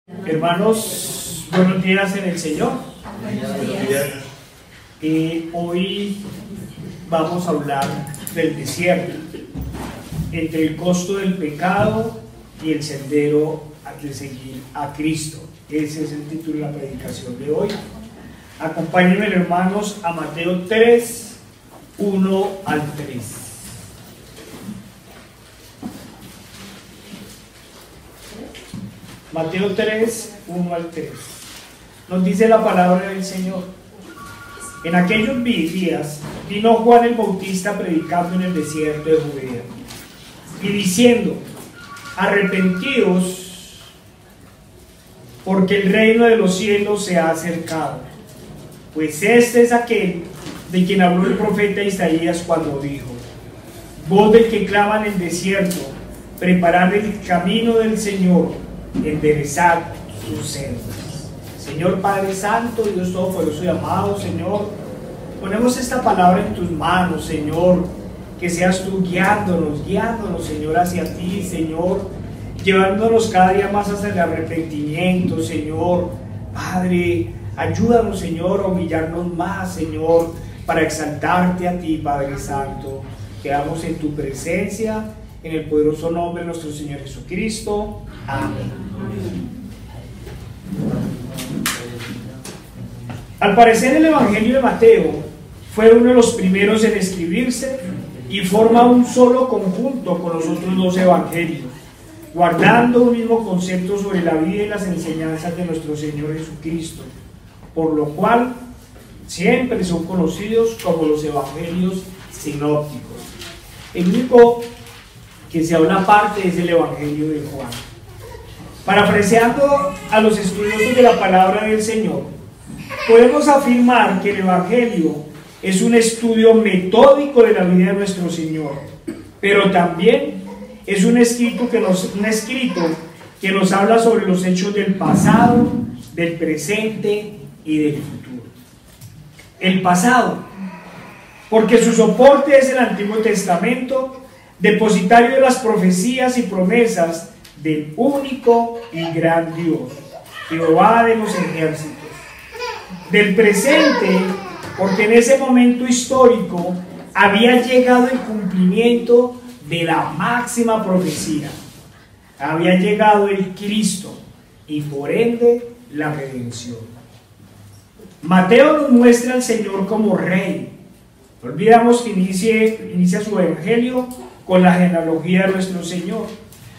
Hermanos, buenos días en el Señor. Hoy vamos a hablar del desierto, entre el costo del pecado y el sendero de seguir a Cristo. Ese es el título de la predicación de hoy. Acompáñenme, hermanos, a Mateo 3, 1 al 3. Mateo 3, 1 al 3. Nos dice la palabra del Señor. En aquellos días vino Juan el Bautista predicando en el desierto de Judea y diciendo: arrepentidos, porque el reino de los cielos se ha acercado. Pues este es aquel de quien habló el profeta Isaías cuando dijo: voz del que clama en el desierto, preparad el camino del Señor, enderezad sus sendas. Señor Padre Santo, Dios Todopoderoso y amado, Señor, ponemos esta palabra en tus manos, Señor, que seas tú guiándonos, Señor, hacia ti, Señor, llevándonos cada día más hacia el arrepentimiento, Señor. Padre, ayúdanos, Señor, a humillarnos más, Señor, para exaltarte a ti, Padre Santo. Quedamos en tu presencia, en el poderoso nombre de nuestro Señor Jesucristo. Amén. Al parecer, el Evangelio de Mateo fue uno de los primeros en escribirse y forma un solo conjunto con los otros dos evangelios, guardando un mismo concepto sobre la vida y las enseñanzas de nuestro Señor Jesucristo, por lo cual siempre son conocidos como los evangelios sinópticos. El único que se habla aparte es el Evangelio de Juan. Parafraseando a los estudiosos de la palabra del Señor, podemos afirmar que el Evangelio es un estudio metódico de la vida de nuestro Señor, pero también es un escrito que nos habla sobre los hechos del pasado, del presente y del futuro. El pasado, porque su soporte es el Antiguo Testamento, depositario de las profecías y promesas del único y gran Dios, Jehová de los ejércitos. Del presente, porque en ese momento histórico había llegado el cumplimiento de la máxima profecía. Había llegado el Cristo y por ende la redención. Mateo nos muestra al Señor como Rey. No olvidamos que inicia su evangelio con la genealogía de nuestro Señor.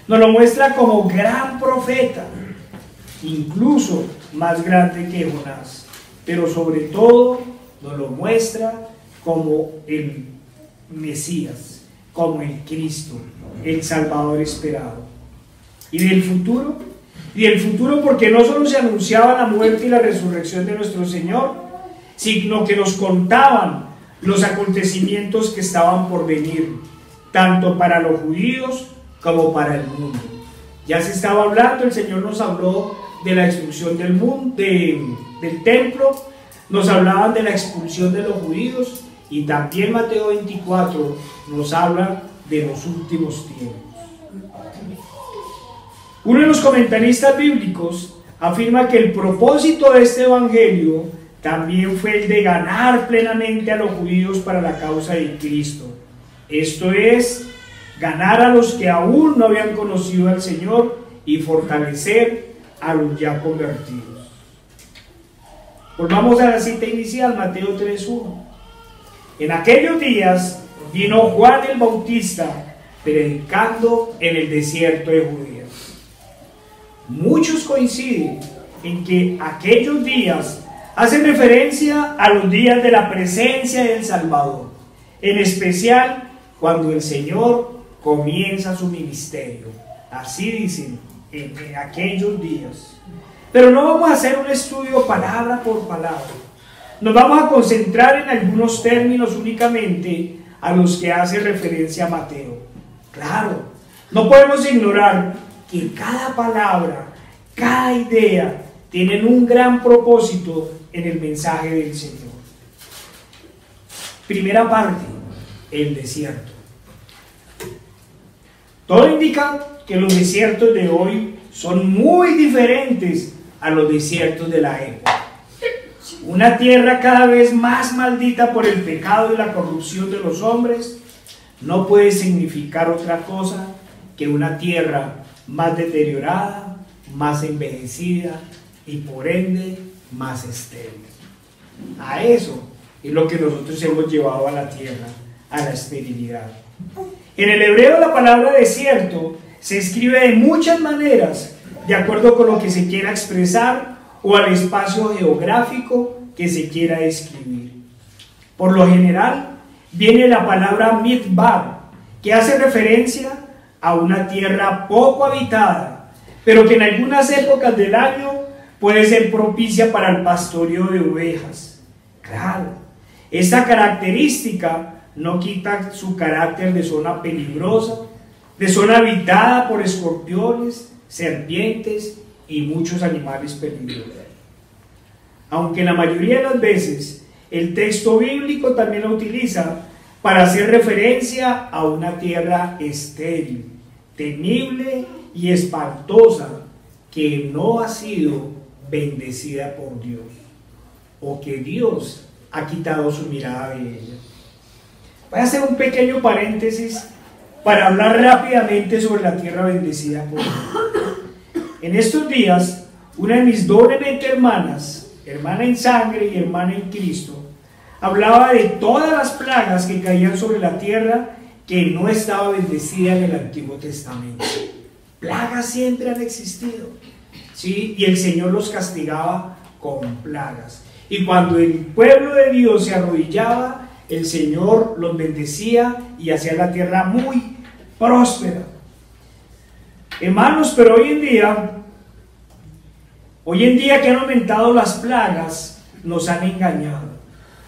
Nos lo muestra como gran profeta, incluso más grande que Jonás, pero sobre todo nos lo muestra como el Mesías, como el Cristo, el Salvador esperado. ¿Y del futuro? Y del futuro, porque no solo se anunciaba la muerte y la resurrección de nuestro Señor, sino que nos contaban los acontecimientos que estaban por venir, tanto para los judíos como para el mundo. Ya se estaba hablando, el Señor nos habló de la destrucción del mundo, del templo, nos hablaban de la expulsión de los judíos, y también Mateo 24 nos habla de los últimos tiempos. Uno de los comentaristas bíblicos afirma que el propósito de este evangelio también fue el de ganar plenamente a los judíos para la causa de Cristo. Esto es, ganar a los que aún no habían conocido al Señor y fortalecer a los ya convertidos. Volvamos a la cita inicial, Mateo 3:1. En aquellos días vino Juan el Bautista predicando en el desierto de Judea. Muchos coinciden en que aquellos días hacen referencia a los días de la presencia del Salvador, en especial cuando el Señor comienza su ministerio. Así dicen, en aquellos días. Pero no vamos a hacer un estudio palabra por palabra. Nos vamos a concentrar en algunos términos únicamente a los que hace referencia Mateo. Claro, no podemos ignorar que cada palabra, cada idea, tienen un gran propósito en el mensaje del Señor. Primera parte, el desierto. Todo indica que los desiertos de hoy son muy diferentes a los desiertos de la época. Una tierra cada vez más maldita por el pecado y la corrupción de los hombres no puede significar otra cosa que una tierra más deteriorada, más envejecida y por ende más estéril. A eso es lo que nosotros hemos llevado a la tierra, a la esterilidad. En el hebreo la palabra desierto se escribe de muchas maneras, de acuerdo con lo que se quiera expresar o al espacio geográfico que se quiera describir. Por lo general, viene la palabra midbar, que hace referencia a una tierra poco habitada, pero que en algunas épocas del año puede ser propicia para el pastoreo de ovejas. Claro, esta característica no quita su carácter de zona peligrosa, de zona habitada por escorpiones, serpientes y muchos animales peligrosos. Aunque la mayoría de las veces el texto bíblico también lo utiliza para hacer referencia a una tierra estéril, temible y espantosa que no ha sido bendecida por Dios, o que Dios ha quitado su mirada de ella. Voy a hacer un pequeño paréntesis para hablar rápidamente sobre la tierra bendecida por Dios. En estos días, una de mis doblemente hermanas, hermana en sangre y hermana en Cristo, hablaba de todas las plagas que caían sobre la tierra que no estaba bendecida en el Antiguo Testamento. Plagas siempre han existido, ¿sí? Y el Señor los castigaba con plagas. Y cuando el pueblo de Dios se arrodillaba, el Señor los bendecía y hacía la tierra muy próspera. Hermanos, pero hoy en día que han aumentado las plagas, nos han engañado.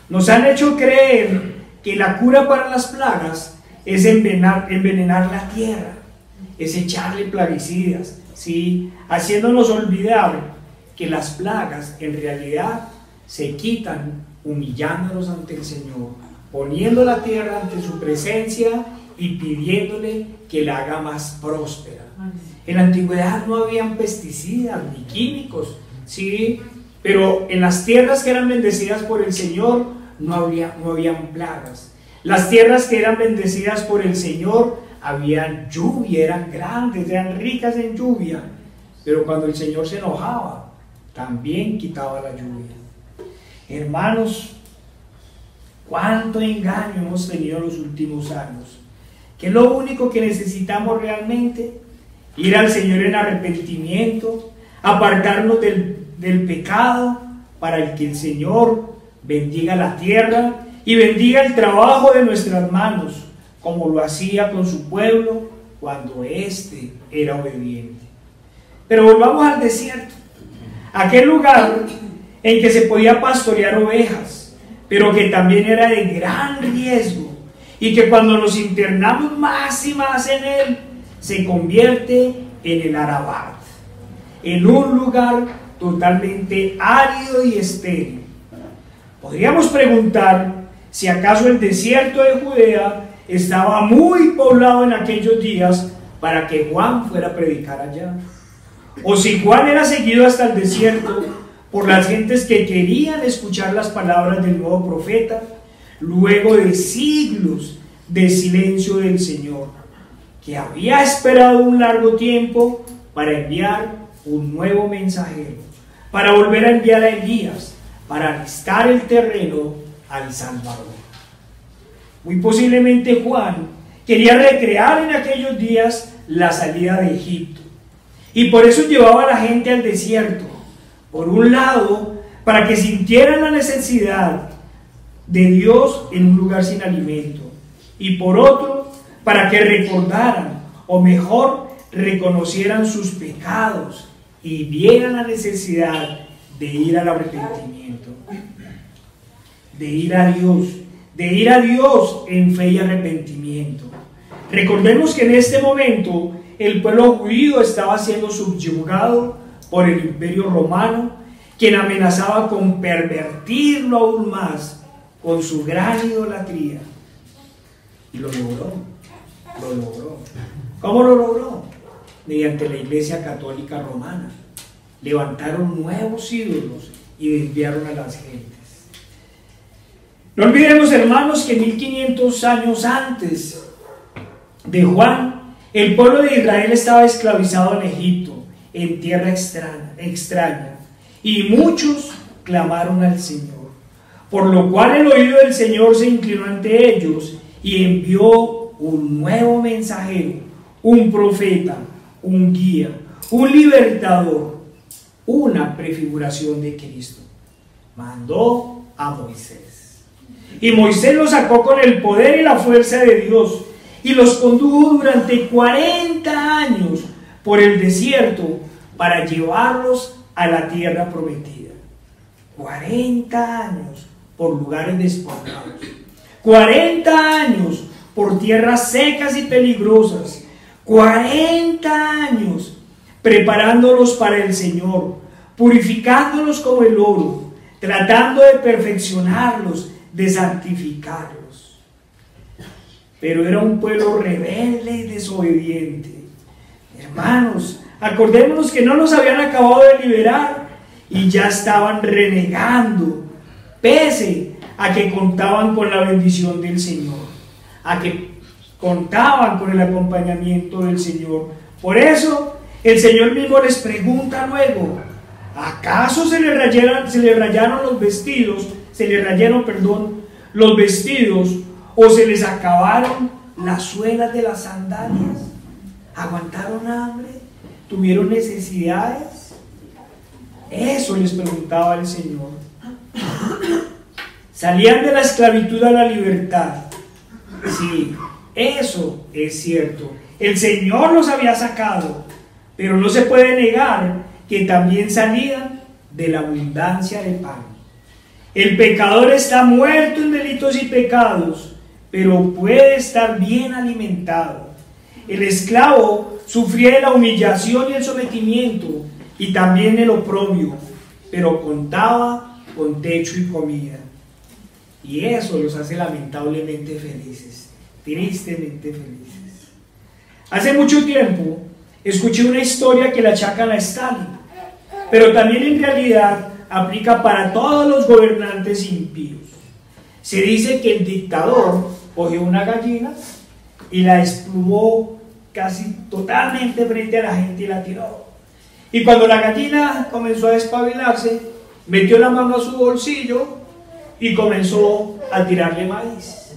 Nos han hecho creer que la cura para las plagas es envenenar la tierra, es echarle plaguicidas, ¿sí? Haciéndonos olvidar que las plagas en realidad se quitan humillándonos ante el Señor, poniendo la tierra ante su presencia y pidiéndole que la haga más próspera. En la antigüedad no habían pesticidas ni químicos, ¿sí? Pero en las tierras que eran bendecidas por el Señor no habían plagas. Las tierras que eran bendecidas por el Señor habían lluvia, eran grandes, eran ricas en lluvia. Pero cuando el Señor se enojaba, también quitaba la lluvia. Hermanos, cuánto engaño hemos tenido en los últimos años. ¿Qué es lo único que necesitamos realmente? Ir al Señor en arrepentimiento, apartarnos del pecado, para que el Señor bendiga la tierra y bendiga el trabajo de nuestras manos, como lo hacía con su pueblo cuando éste era obediente. Pero volvamos al desierto, aquel lugar en que se podía pastorear ovejas, pero que también era de gran riesgo, y que cuando nos internamos más y más en él, se convierte en el Arabat, en un lugar totalmente árido y estéril. Podríamos preguntar si acaso el desierto de Judea estaba muy poblado en aquellos días para que Juan fuera a predicar allá, o si Juan era seguido hasta el desierto por las gentes que querían escuchar las palabras del nuevo profeta luego de siglos de silencio del Señor, que había esperado un largo tiempo para enviar un nuevo mensajero, para volver a enviar a Elías, para alistar el terreno al Salvador. Muy posiblemente Juan quería recrear en aquellos días la salida de Egipto, y por eso llevaba a la gente al desierto, por un lado, para que sintieran la necesidad de Dios en un lugar sin alimento, y por otro, para que recordaran, o mejor, reconocieran sus pecados y vieran la necesidad de ir al arrepentimiento, de ir a Dios en fe y arrepentimiento. Recordemos que en este momento el pueblo judío estaba siendo subyugado por el Imperio Romano, quien amenazaba con pervertirlo aún más con su gran idolatría. Y lo logró. ¿Cómo lo logró? mediante la Iglesia Católica Romana. Levantaron nuevos ídolos y desviaron a las gentes. No olvidemos, hermanos, que 1500 años antes de Juan, el pueblo de Israel estaba esclavizado en Egipto, en tierra extraña, y muchos clamaron al Señor, por lo cual el oído del Señor se inclinó ante ellos y envió un nuevo mensajero, un profeta, un guía, un libertador, una prefiguración de Cristo. Mandó a Moisés. Y Moisés los sacó con el poder y la fuerza de Dios y los condujo durante 40 años por el desierto para llevarlos a la tierra prometida. 40 años por lugares despoblados. 40 años por tierras secas y peligrosas. 40 años preparándolos para el Señor, purificándolos como el oro, tratando de perfeccionarlos, de santificarlos. Pero era un pueblo rebelde y desobediente. Hermanos, acordémonos que no los habían acabado de liberar y ya estaban renegando, pese a que contaban con la bendición del Señor, a que contaban con el acompañamiento del Señor. Por eso el Señor mismo les pregunta luego: ¿acaso se les rayaron los vestidos? Se les rayaron, los vestidos, o se les acabaron las suelas de las sandalias. ¿Aguantaron hambre? ¿Tuvieron necesidades? Eso les preguntaba el Señor. ¿Salían de la esclavitud a la libertad? Sí, eso es cierto. El Señor los había sacado, pero no se puede negar que también salían de la abundancia de pan. El pecador está muerto en delitos y pecados, pero puede estar bien alimentado. El esclavo sufría de la humillación y el sometimiento, y también el oprobio, pero contaba con techo y comida. Y eso los hace lamentablemente felices, tristemente felices. Hace mucho tiempo escuché una historia que la achacan a Stalin, pero también en realidad aplica para todos los gobernantes impíos. Se dice que el dictador cogió una gallina y la desplumó casi totalmente frente a la gente y la tiró. Y cuando la gallina comenzó a despabilarse, metió la mano a su bolsillo y comenzó a tirarle maíz.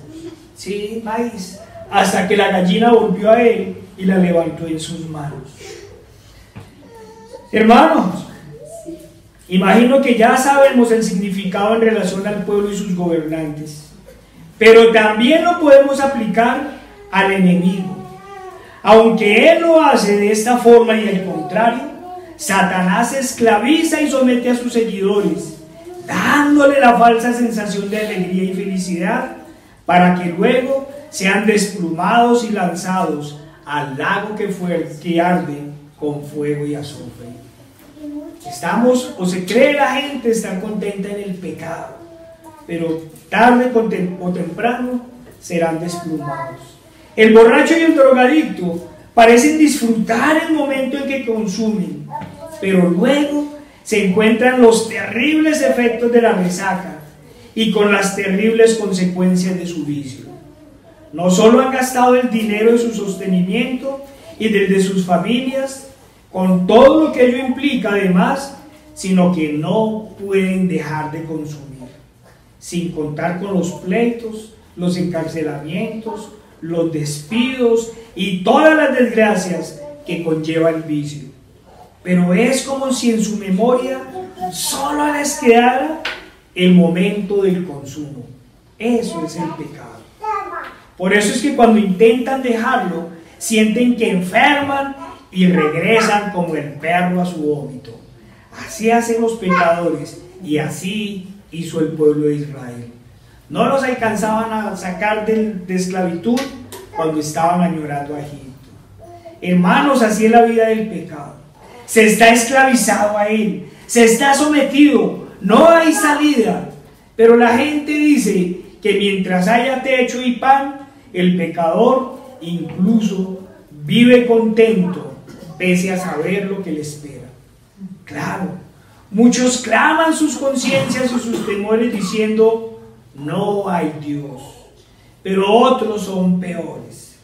Sí, maíz. Hasta que la gallina volvió a él y la levantó en sus manos. Hermanos, imagino que ya sabemos el significado en relación al pueblo y sus gobernantes, pero también lo podemos aplicar al enemigo. Aunque él lo hace de esta forma y al contrario, Satanás esclaviza y somete a sus seguidores, dándole la falsa sensación de alegría y felicidad para que luego sean desplumados y lanzados al lago que arde con fuego y azufre. Estamos, o se cree la gente estar contenta en el pecado, pero tarde o temprano serán desplumados. El borracho y el drogadicto parecen disfrutar el momento en que consumen, pero luego se encuentran los terribles efectos de la resaca y con las terribles consecuencias de su vicio. No solo han gastado el dinero de su sostenimiento y del de sus familias, con todo lo que ello implica además, sino que no pueden dejar de consumir, sin contar con los pleitos, los encarcelamientos, los despidos y todas las desgracias que conlleva el vicio. Pero es como si en su memoria solo les quedara el momento del consumo. Eso es el pecado. Por eso es que cuando intentan dejarlo, sienten que enferman y regresan como el perro a su vómito. Así hacen los pecadores y así hizo el pueblo de Israel. No los alcanzaban a sacar de esclavitud cuando estaban añorando a Egipto. Hermanos, así es la vida del pecado. Se está esclavizado a él, se está sometido, no hay salida. Pero la gente dice que mientras haya techo y pan, el pecador incluso vive contento, pese a saber lo que le espera. Claro, muchos claman sus conciencias y sus temores diciendo, no hay Dios. Pero otros son peores.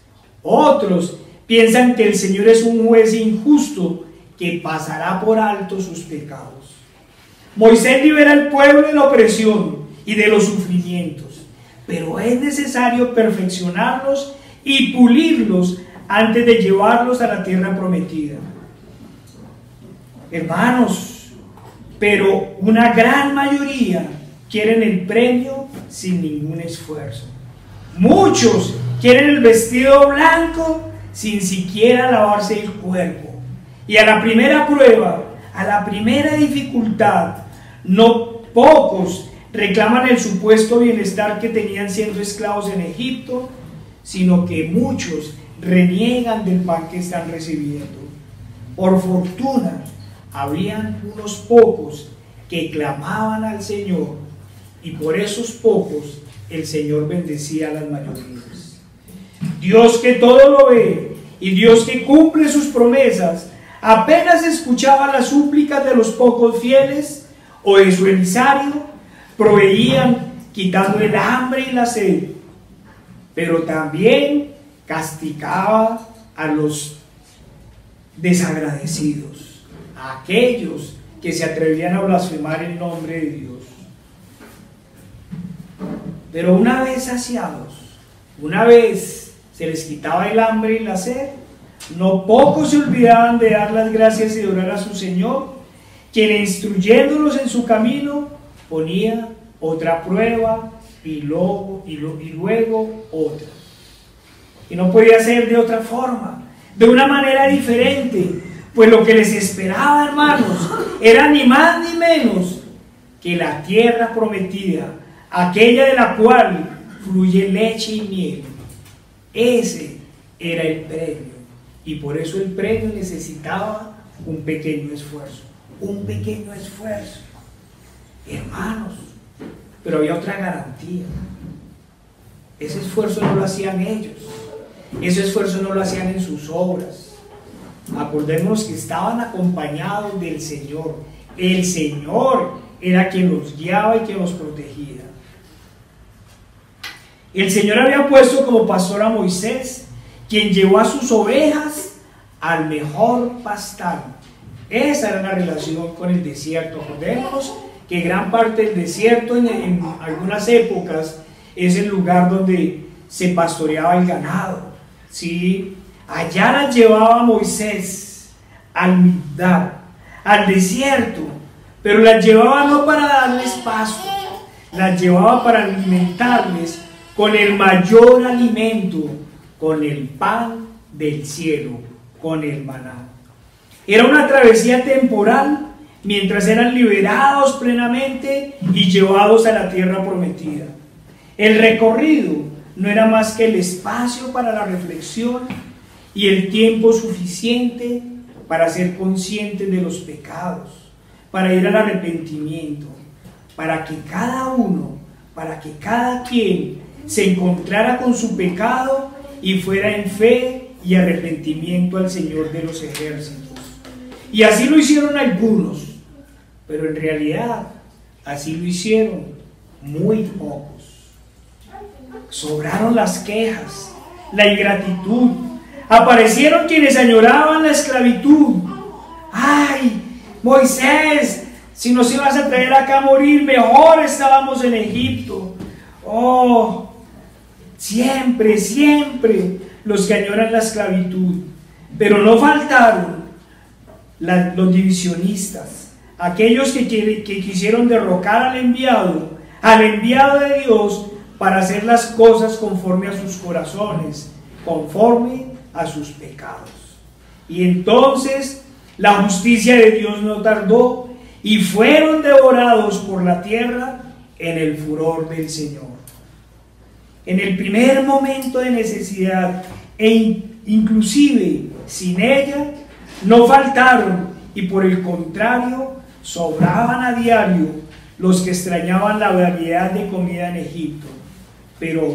Otros piensan que el Señor es un juez injusto que pasará por alto sus pecados. Moisés libera al pueblo de la opresión y de los sufrimientos, pero es necesario perfeccionarlos y pulirlos antes de llevarlos a la tierra prometida. Hermanos, pero una gran mayoría quieren el premio sin ningún esfuerzo. Muchos quieren el vestido blanco sin siquiera lavarse el cuerpo. Y a la primera prueba, a la primera dificultad, no pocos reclaman el supuesto bienestar que tenían siendo esclavos en Egipto, sino que muchos reniegan del pan que están recibiendo. Por fortuna, habían unos pocos que clamaban al Señor, y por esos pocos el Señor bendecía a las mayorías. Dios, que todo lo ve, y Dios que cumple sus promesas, apenas escuchaba las súplicas de los pocos fieles o de su emisario, proveían quitando el hambre y la sed, pero también castigaba a los desagradecidos, a aquellos que se atrevían a blasfemar el nombre de Dios. Pero una vez saciados, una vez se les quitaba el hambre y la sed, no pocos se olvidaban de dar las gracias y de orar a su Señor, quien instruyéndolos en su camino ponía otra prueba y luego otra. Y no podía ser de otra forma, de una manera diferente, pues lo que les esperaba, hermanos, era ni más ni menos que la tierra prometida, aquella de la cual fluye leche y miel. Ese era el premio, y por eso el premio necesitaba un pequeño esfuerzo, hermanos. Pero había otra garantía. Ese esfuerzo no lo hacían ellos, ese esfuerzo no lo hacían en sus obras. Acordémonos que estaban acompañados del Señor. El Señor era quien los guiaba y quien los protegía. El Señor había puesto como pastor a Moisés, quien llevó a sus ovejas al mejor pastar. Esa era la relación con el desierto. Acordémonos que gran parte del desierto en algunas épocas es el lugar donde se pastoreaba el ganado, ¿sí? Allá las llevaba Moisés al Migdal, al desierto, pero las llevaba no para darles pasto, las llevaba para alimentarles con el mayor alimento, con el pan del cielo, con el maná. Era una travesía temporal mientras eran liberados plenamente y llevados a la tierra prometida. El recorrido no era más que el espacio para la reflexión y el tiempo suficiente para ser conscientes de los pecados, para ir al arrepentimiento, para que cada uno, para que cada quien se encontrara con su pecado y fuera en fe y arrepentimiento al Señor de los ejércitos. Y así lo hicieron algunos, pero en realidad así lo hicieron muy pocos. Sobraron las quejas, la ingratitud, aparecieron quienes añoraban la esclavitud. ¡Ay, Moisés! Si nos ibas a traer acá a morir, mejor estábamos en Egipto. ¡Oh! Siempre, siempre los que añoran la esclavitud. Pero no faltaron los divisionistas, aquellos que quisieron derrocar al enviado de Dios para hacer las cosas conforme a sus corazones, conforme a sus pecados. Y entonces la justicia de Dios no tardó y fueron devorados por la tierra en el furor del Señor. En el primer momento de necesidad e inclusive sin ella, no faltaron, y por el contrario sobraban a diario los que extrañaban la variedad de comida en Egipto, pero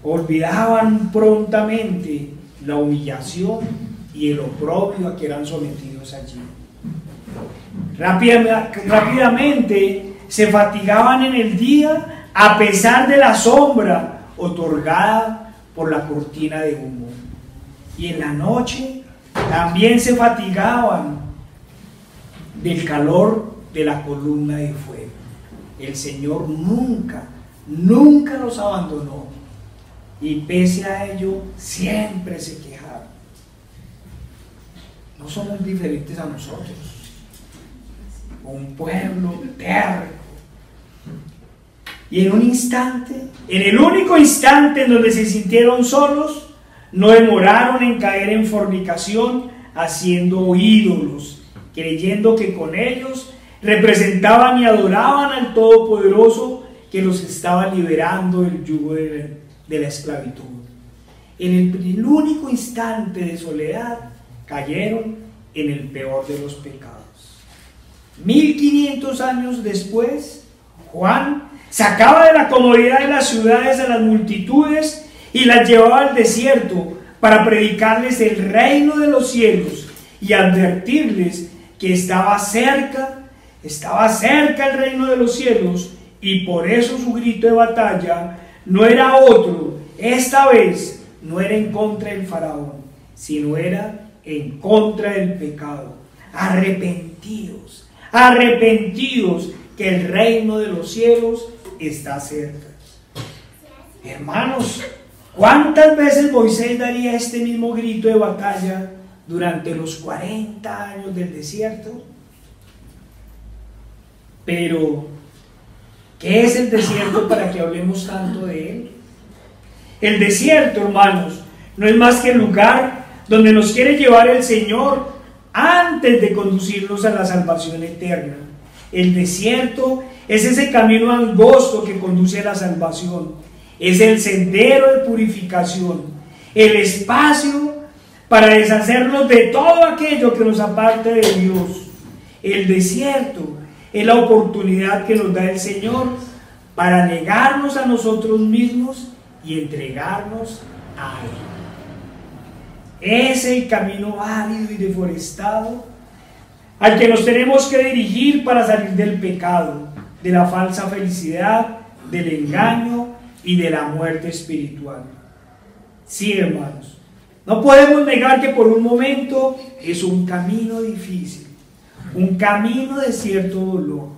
olvidaban prontamente la humillación y el oprobio a que eran sometidos allí. Rápidamente se fatigaban en el día a pesar de la sombra otorgada por la cortina de humo. Y en la noche también se fatigaban del calor de la columna de fuego. El Señor nunca los abandonó, y pese a ello siempre se quejaban. No somos diferentes a nosotros, un pueblo terco. Y en un instante, en el único instante en donde se sintieron solos, no demoraron en caer en fornicación, haciendo ídolos, creyendo que con ellos representaban y adoraban al Todopoderoso, que los estaba liberando del yugo de la esclavitud. En el único instante de soledad cayeron en el peor de los pecados. 1500 años después, Juan sacaba de la comodidad de las ciudades a las multitudes y las llevaba al desierto para predicarles el reino de los cielos y advertirles que estaba cerca el reino de los cielos. Y por eso su grito de batalla no era otro. Esta vez no era en contra del faraón, sino era en contra del pecado. Arrepentidos, que el reino de los cielos está cerca. Hermanos, ¿cuántas veces Moisés daría este mismo grito de batalla durante los 40 años del desierto? Pero ¿qué es el desierto para que hablemos tanto de él? El desierto, hermanos, no es más que el lugar donde nos quiere llevar el Señor antes de conducirnos a la salvación eterna. El desierto es ese camino angosto que conduce a la salvación. Es el sendero de purificación, el espacio para deshacernos de todo aquello que nos aparte de Dios. El desierto es la oportunidad que nos da el Señor para negarnos a nosotros mismos y entregarnos a Él. Es el camino árido y deforestado al que nos tenemos que dirigir para salir del pecado, de la falsa felicidad, del engaño y de la muerte espiritual. Sí, hermanos, no podemos negar que por un momento es un camino difícil, un camino de cierto dolor,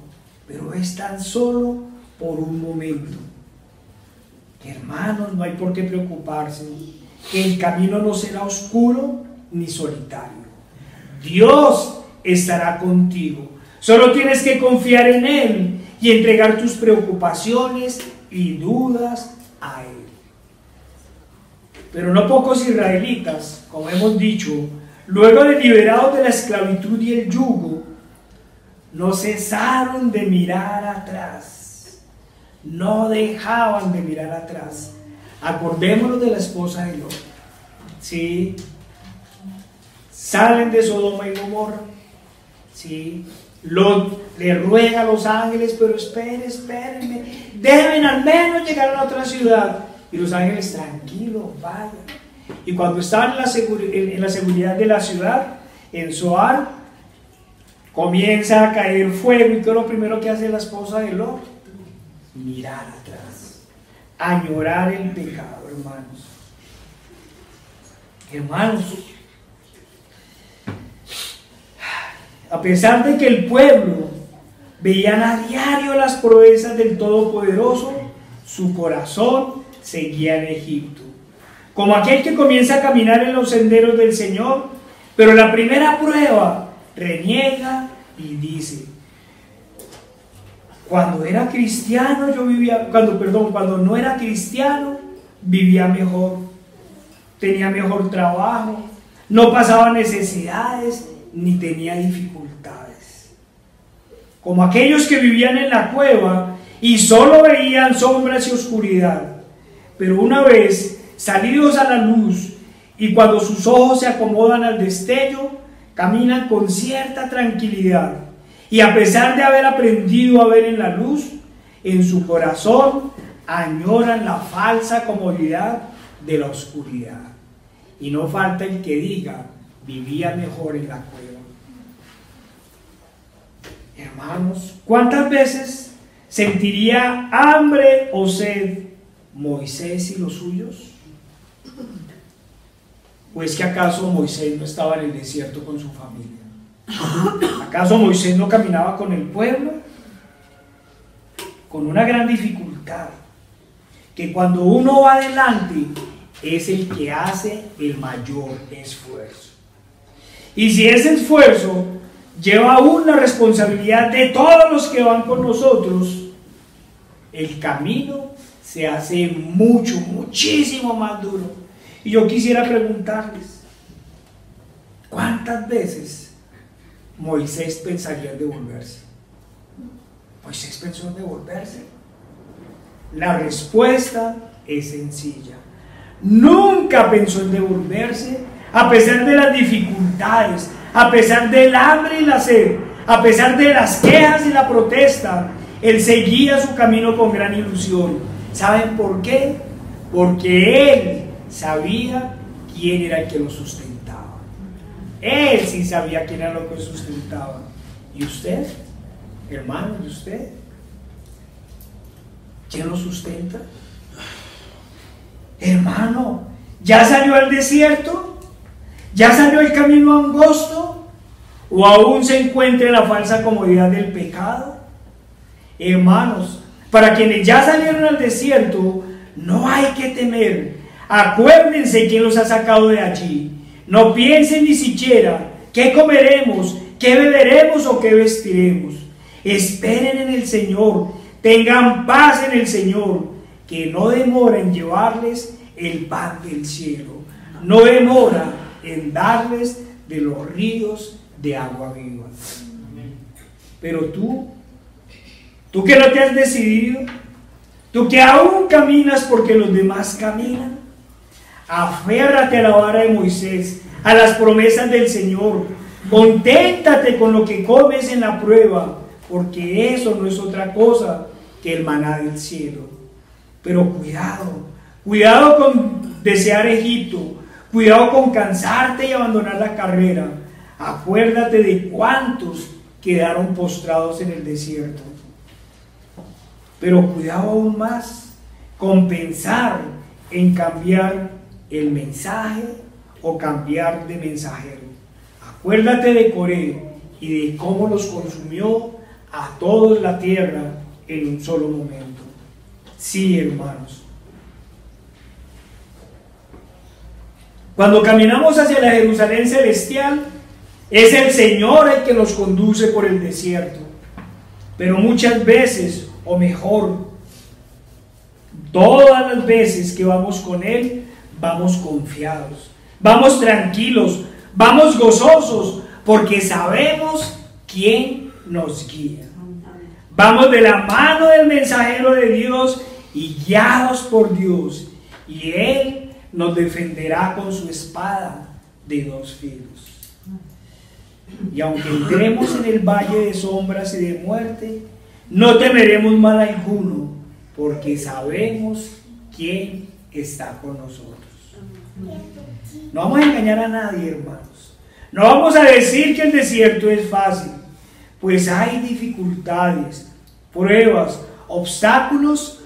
pero es tan solo por un momento. Hermanos, no hay por qué preocuparse, que el camino no será oscuro ni solitario. Dios estará contigo. Solo tienes que confiar en Él y entregar tus preocupaciones y dudas a Él. Pero no pocos israelitas, como hemos dicho, luego de liberados de la esclavitud y el yugo, no cesaron de mirar atrás, no dejaban de mirar atrás. Acordémonos de la esposa de Lot. ¿Sí? Salen de Sodoma y Gomorra. ¿Sí? Lot le ruega a los ángeles, pero espérenme, deben al menos llegar a la otra ciudad. Y los ángeles, tranquilos, vayan. Y cuando estaban en la seguridad de la ciudad, en Zoar, comienza a caer fuego. ¿Y qué es lo primero que hace la esposa de Lot? Mirar atrás, añorar el pecado, hermanos. Hermanos, a pesar de que el pueblo veían a diario las proezas del Todopoderoso, su corazón seguía en Egipto, como aquel que comienza a caminar en los senderos del Señor, pero la primera prueba reniega y dice: cuando no era cristiano vivía mejor, tenía mejor trabajo, no pasaba necesidades ni tenía dificultades. Como aquellos que vivían en la cueva y solo veían sombras y oscuridad. Pero una vez salidos a la luz y cuando sus ojos se acomodan al destello, caminan con cierta tranquilidad. Y a pesar de haber aprendido a ver en la luz, en su corazón añoran la falsa comodidad de la oscuridad. Y no falta el que diga: vivía mejor en la cueva. Hermanos, ¿cuántas veces sentiría hambre o sed Moisés y los suyos? ¿O es que acaso Moisés no estaba en el desierto con su familia? ¿Acaso Moisés no caminaba con el pueblo? Con una gran dificultad, que cuando uno va adelante es el que hace el mayor esfuerzo. Y si ese esfuerzo lleva aún la responsabilidad de todos los que van con nosotros, el camino se hace muchísimo más duro. Y yo quisiera preguntarles, ¿cuántas veces Moisés pensaría en devolverse? Moisés pensó en devolverse. La respuesta es sencilla. Nunca pensó en devolverse, a pesar de las dificultades, a pesar del hambre y la sed, a pesar de las quejas y la protesta. Él seguía su camino con gran ilusión. ¿Saben por qué? Porque él sabía quién era el que lo sustentaba. Él sí sabía quién era lo que lo sustentaba. ¿Y usted, hermano, y usted? ¿Quién lo sustenta? Hermano, ¿ya salió al desierto? ¿Ya salió el camino angosto? ¿O aún se encuentra en la falsa comodidad del pecado? Hermanos, para quienes ya salieron al desierto, no hay que temer. Acuérdense quién los ha sacado de allí. No piensen ni siquiera qué comeremos, qué beberemos o qué vestiremos. Esperen en el Señor, tengan paz en el Señor, que no demora en llevarles el pan del cielo, no demora en darles de los ríos de agua viva. Pero tú que no te has decidido, tú que aún caminas porque los demás caminan, aférrate a la vara de Moisés, a las promesas del Señor. Conténtate con lo que comes en la prueba, porque eso no es otra cosa que el maná del cielo. Pero cuidado con desear Egipto, cuidado con cansarte y abandonar la carrera. Acuérdate de cuántos quedaron postrados en el desierto. Pero cuidado aún más con pensar en cambiar el mensaje o cambiar de mensajero. Acuérdate de Coré y de cómo los consumió a todos la tierra en un solo momento. Sí, hermanos. Cuando caminamos hacia la Jerusalén celestial, es el Señor el que nos conduce por el desierto. Pero muchas veces, o mejor, todas las veces que vamos con Él, vamos confiados, vamos tranquilos, vamos gozosos, porque sabemos quién nos guía. Vamos de la mano del mensajero de Dios y guiados por Dios, y Él nos defenderá con su espada de dos filos. Y aunque entremos en el valle de sombras y de muerte, no temeremos mal alguno, porque sabemos quién está con nosotros. No vamos a engañar a nadie, hermanos. No vamos a decir que el desierto es fácil, pues hay dificultades, pruebas, obstáculos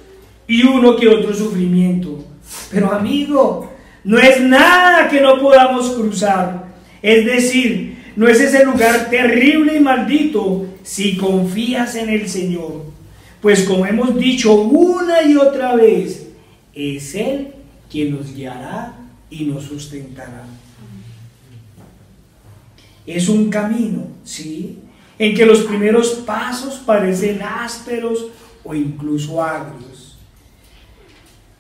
y uno que otro sufrimiento. Pero amigo, no es nada que no podamos cruzar. Es decir, no es ese lugar terrible y maldito si confías en el Señor. Pues como hemos dicho una y otra vez, es Él quien nos guiará y nos sustentará. Es un camino, ¿sí?, en que los primeros pasos parecen ásperos o incluso agrios.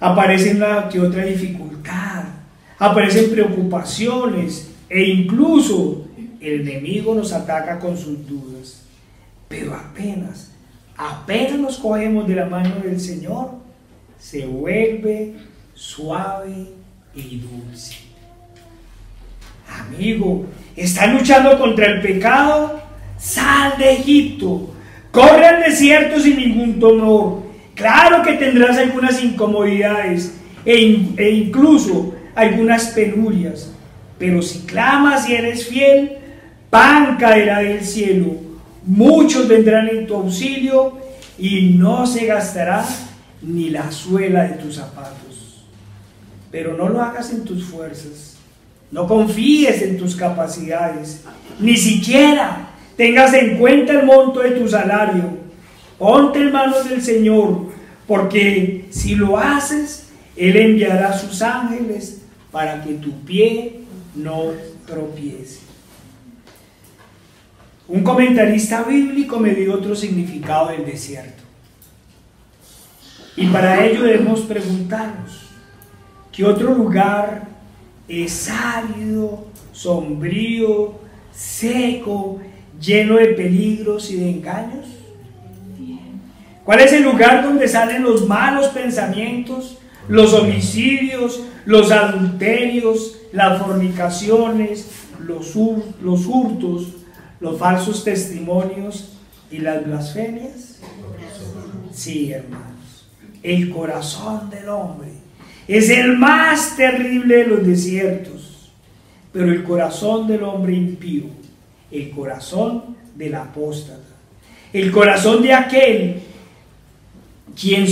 Aparece una que otra dificultad, aparecen preocupaciones e incluso el enemigo nos ataca con sus dudas. Pero apenas nos cogemos de la mano del Señor, se vuelve suave y dulce. Amigo, ¿estás luchando contra el pecado? Sal de Egipto, corre al desierto sin ningún temor. Claro que tendrás algunas incomodidades e incluso algunas penurias, Pero si clamas y eres fiel, pan caerá del cielo, muchos vendrán en tu auxilio y no se gastará ni la suela de tus zapatos. Pero no lo hagas en tus fuerzas, no confíes en tus capacidades, ni siquiera tengas en cuenta el monto de tu salario. Ponte en manos del Señor, porque si lo haces, Él enviará a sus ángeles para que tu pie no tropiece. Un comentarista bíblico me dio otro significado del desierto. Y para ello debemos preguntarnos, ¿qué otro lugar es árido, sombrío, seco, lleno de peligros y de engaños? ¿Cuál es el lugar donde salen los malos pensamientos, los homicidios, los adulterios, las fornicaciones, los hurtos, los falsos testimonios y las blasfemias? Sí, hermanos, el corazón del hombre es el más terrible de los desiertos, pero el corazón del hombre impío, el corazón del apóstata, el corazón de aquel a quien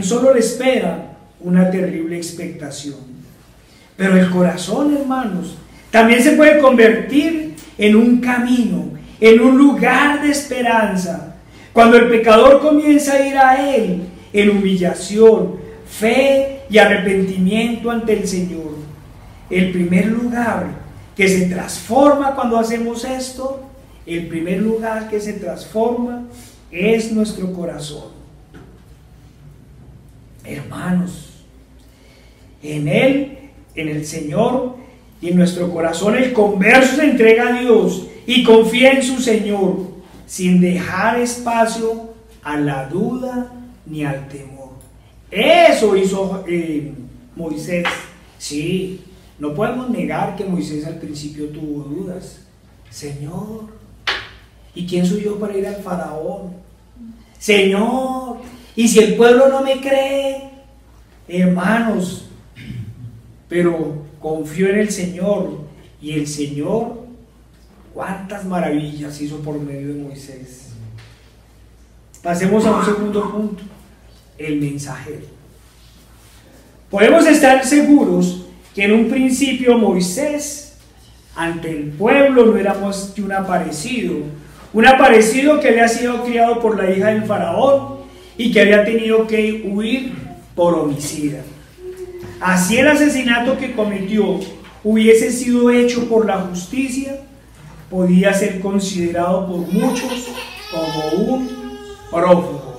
solo le espera una terrible expectación. Pero el corazón, hermanos, también se puede convertir en un camino, en un lugar de esperanza, cuando el pecador comienza a ir a Él en humillación, fe y arrepentimiento ante el Señor. El primer lugar que se transforma cuando hacemos esto, el primer lugar que se transforma es nuestro corazón. Hermanos, en Él, en el Señor y en nuestro corazón, el converso se entrega a Dios y confía en su Señor, sin dejar espacio a la duda ni al temor. Eso hizo Moisés. Sí, no podemos negar que Moisés al principio tuvo dudas. Señor, ¿y quién soy yo para ir al faraón? Señor, ¿y si el pueblo no me cree? Hermanos, pero confió en el Señor, y el Señor cuántas maravillas hizo por medio de Moisés. Pasemos a un segundo punto, el mensajero. Podemos estar seguros que en un principio Moisés ante el pueblo no era más que un aparecido que había sido criado por la hija del faraón y que había tenido que huir por homicida. Así el asesinato que cometió hubiese sido hecho por la justicia, podía ser considerado por muchos como un prófugo.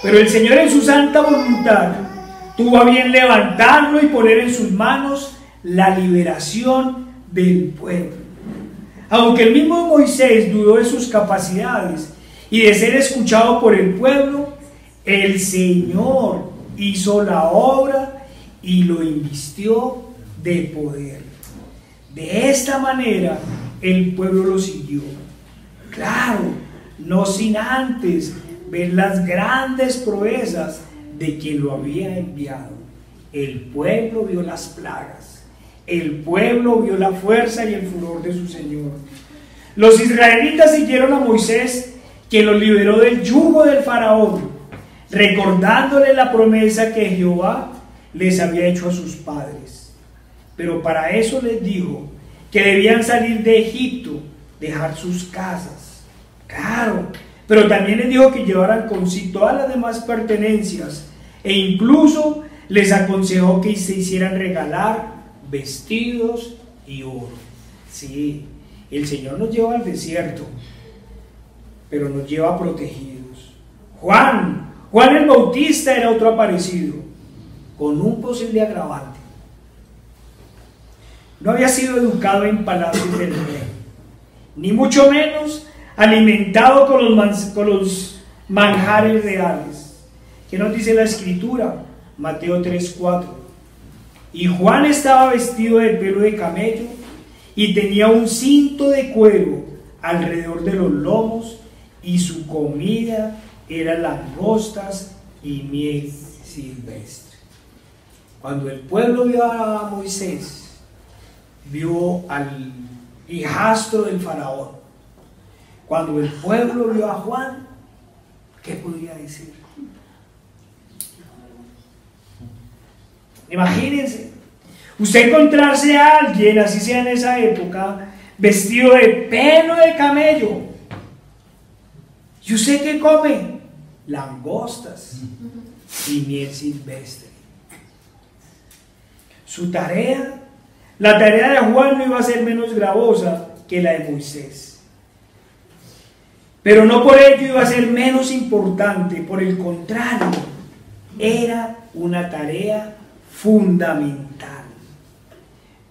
Pero el Señor en su santa voluntad tuvo a bien levantarlo y poner en sus manos la liberación del pueblo. Aunque el mismo Moisés dudó de sus capacidades y de ser escuchado por el pueblo, el Señor hizo la obra y lo invistió de poder. De esta manera el pueblo lo siguió. Claro, no sin antes ver las grandes proezas de quien lo había enviado. El pueblo vio las plagas, el pueblo vio la fuerza y el furor de su Señor. Los israelitas siguieron a Moisés, que los liberó del yugo del faraón, recordándole la promesa que Jehová les había hecho a sus padres. Pero para eso les dijo que debían salir de Egipto, dejar sus casas. Claro, pero también les dijo que llevaran consigo todas las demás pertenencias, e incluso les aconsejó que se hicieran regalar vestidos y oro. Sí, el Señor nos lleva al desierto, pero nos lleva protegidos. Juan el Bautista era otro aparecido, con un posible agravante. No había sido educado en palacios del rey, ni mucho menos alimentado con los manjares reales. ¿Qué nos dice la Escritura? Mateo 3:4. Y Juan estaba vestido de pelo de camello y tenía un cinto de cuero alrededor de los lomos, y su comida era langostas y miel silvestre. Cuando el pueblo vio a Moisés vio al hijastro del faraón. Cuando el pueblo vio a Juan, ¿qué podría decir? Imagínense, usted encontrarse a alguien, así sea en esa época, vestido de pelo de camello. ¿Y usted qué come? Langostas y miel silvestre. Su tarea, la tarea de Juan no iba a ser menos gravosa que la de Moisés. Pero no por ello iba a ser menos importante, por el contrario, era una tarea fundamental.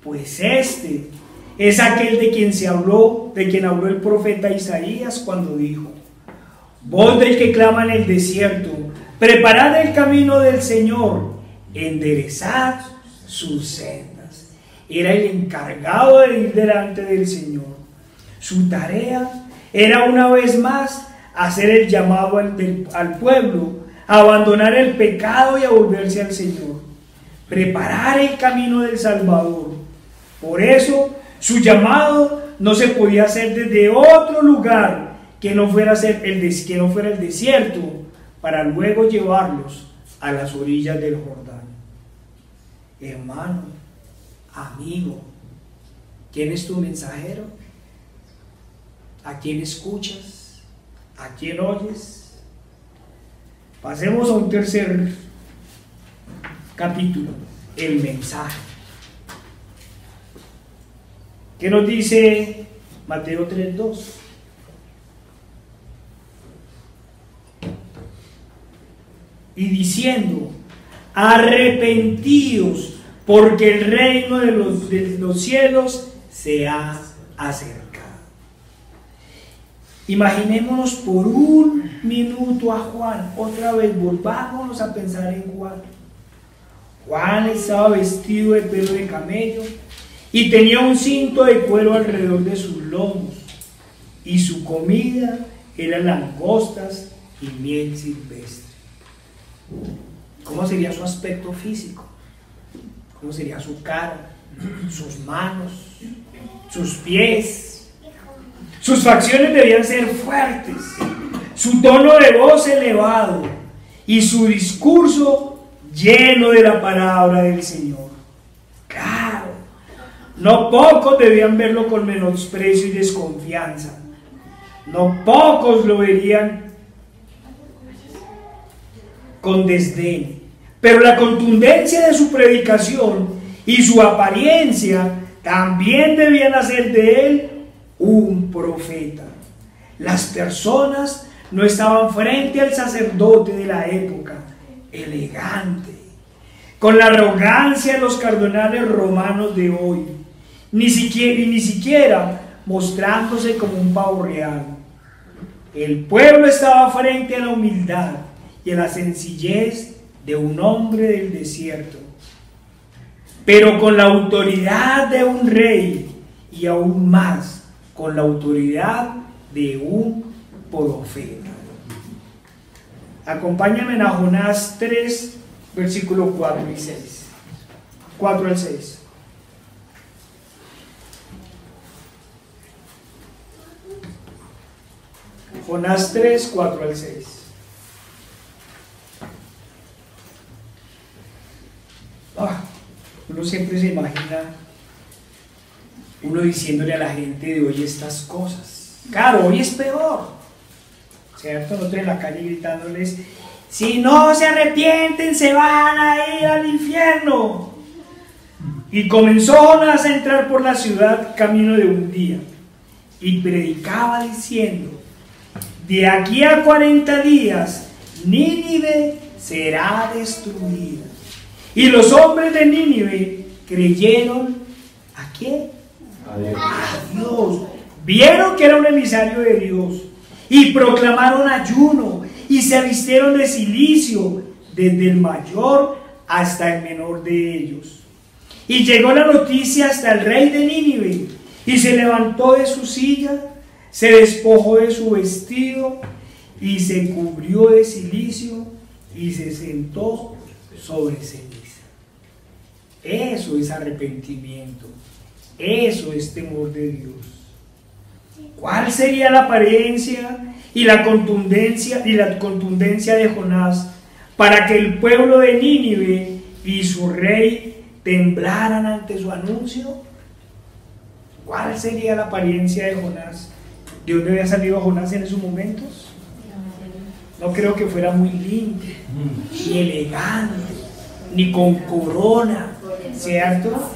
Pues este es aquel de quien habló el profeta Isaías cuando dijo: voz del que clama en el desierto, preparad el camino del Señor, enderezad sus sendas. Era el encargado de ir delante del Señor. Su tarea era una vez más hacer el llamado al pueblo a abandonar el pecado y a volverse al Señor, preparar el camino del Salvador. Por eso su llamado no se podía hacer desde otro lugar que no fuera el desierto, para luego llevarlos a las orillas del Jordán. Hermano, amigo, ¿quién es tu mensajero? ¿A quién escuchas? ¿A quién oyes? Pasemos a un tercer capítulo, el mensaje. ¿Qué nos dice Mateo 3:2? Y diciendo: arrepentíos, porque el reino de los cielos se ha acercado. Imaginémonos por un minuto a Juan. Otra vez volvámonos a pensar en Juan. Juan estaba vestido de pelo de camello y tenía un cinto de cuero alrededor de sus lomos, y su comida eran langostas y miel silvestre. ¿Cómo sería su aspecto físico? ¿Cómo sería su cara, sus manos, sus pies? Sus facciones debían ser fuertes, su tono de voz elevado y su discurso lleno de la palabra del Señor. Claro, no pocos debían verlo con menosprecio y desconfianza. No pocos lo verían con desdén. Pero la contundencia de su predicación y su apariencia también debían hacer de él un profeta. Las personas no estaban frente al sacerdote de la época, elegante, con la arrogancia de los cardenales romanos de hoy, ni siquiera mostrándose como un pavo real. El pueblo estaba frente a la humildad y a la sencillez de un hombre del desierto, pero con la autoridad de un rey, y aún más con la autoridad de un profeta. Acompáñame a Jonás 3, versículo 4 y 6. 4 al 6. Jonás 3, 4 al 6. Uno siempre se imagina uno diciéndole a la gente de hoy estas cosas. Claro, hoy es peor, ¿cierto? Nosotros en la calle gritándoles: si no se arrepienten se van a ir al infierno. Y comenzó Jonás a entrar por la ciudad camino de un día, y predicaba diciendo: de aquí a 40 días Nínive será destruida. Y los hombres de Nínive creyeron ¿a quién? A Dios. Vieron que era un emisario de Dios y proclamaron ayuno y se vistieron de cilicio, desde el mayor hasta el menor de ellos. Y llegó la noticia hasta el rey de Nínive, y se levantó de su silla, se despojó de su vestido y se cubrió de cilicio y se sentó sobre ceniza. Eso es arrepentimiento. Eso es temor de Dios. ¿Cuál sería la apariencia y la contundencia de Jonás para que el pueblo de Nínive y su rey temblaran ante su anuncio? ¿Cuál sería la apariencia de Jonás? ¿De dónde había salido Jonás en esos momentos? No creo que fuera muy limpio, ni elegante, ni con corona, ¿cierto?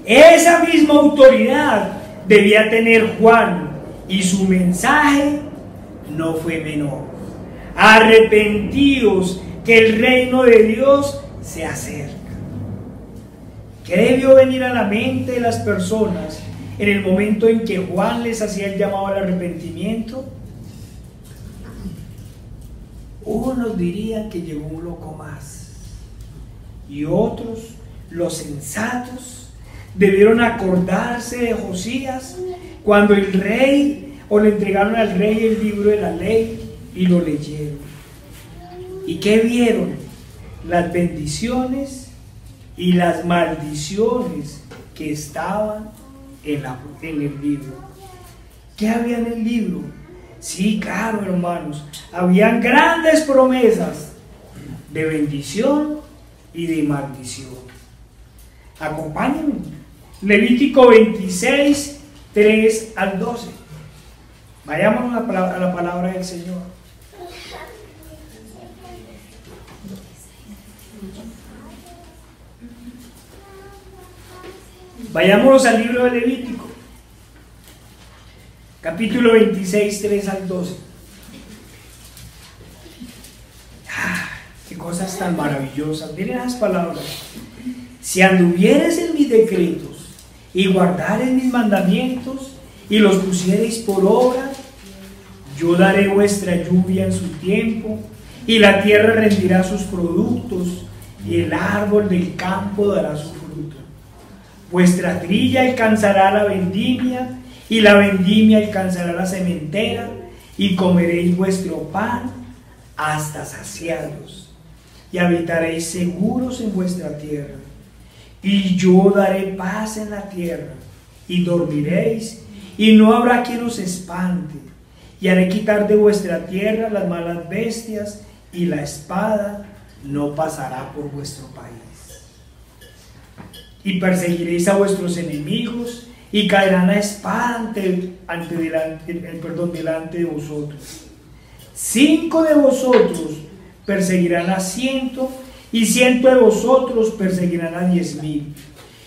Esa misma autoridad debía tener Juan, y su mensaje no fue menor. Arrepentidos, que el reino de Dios se acerca. ¿Qué debió venir a la mente de las personas en el momento en que Juan les hacía el llamado al arrepentimiento? Unos dirían que llegó un loco más, y otros, los sensatos, debieron acordarse de Josías cuando el rey, o le entregaron al rey el libro de la ley y lo leyeron. ¿Y qué vieron? Las bendiciones y las maldiciones que estaban en el libro. ¿Qué había en el libro? Sí, claro, hermanos, habían grandes promesas de bendición y de maldición. Acompáñenme. Levítico 26, 3 al 12. Vayamos a la palabra del Señor. Vayámonos al libro de Levítico, capítulo 26, 3 al 12. Qué cosas tan maravillosas. Miren las palabras. Si anduvieres en mis decretos y guardares mis mandamientos y los pusiereis por obra, yo daré vuestra lluvia en su tiempo, y la tierra rendirá sus productos, y el árbol del campo dará su fruto. Vuestra trilla alcanzará la vendimia, y la vendimia alcanzará la sementera, y comeréis vuestro pan hasta saciados, y habitaréis seguros en vuestra tierra. Y yo daré paz en la tierra, y dormiréis, y no habrá quien os espante. Y haré quitar de vuestra tierra las malas bestias, y la espada no pasará por vuestro país. Y perseguiréis a vuestros enemigos, y caerán a espada delante de vosotros. 5 de vosotros perseguirán a 100, y 100 de vosotros perseguirán a 10,000,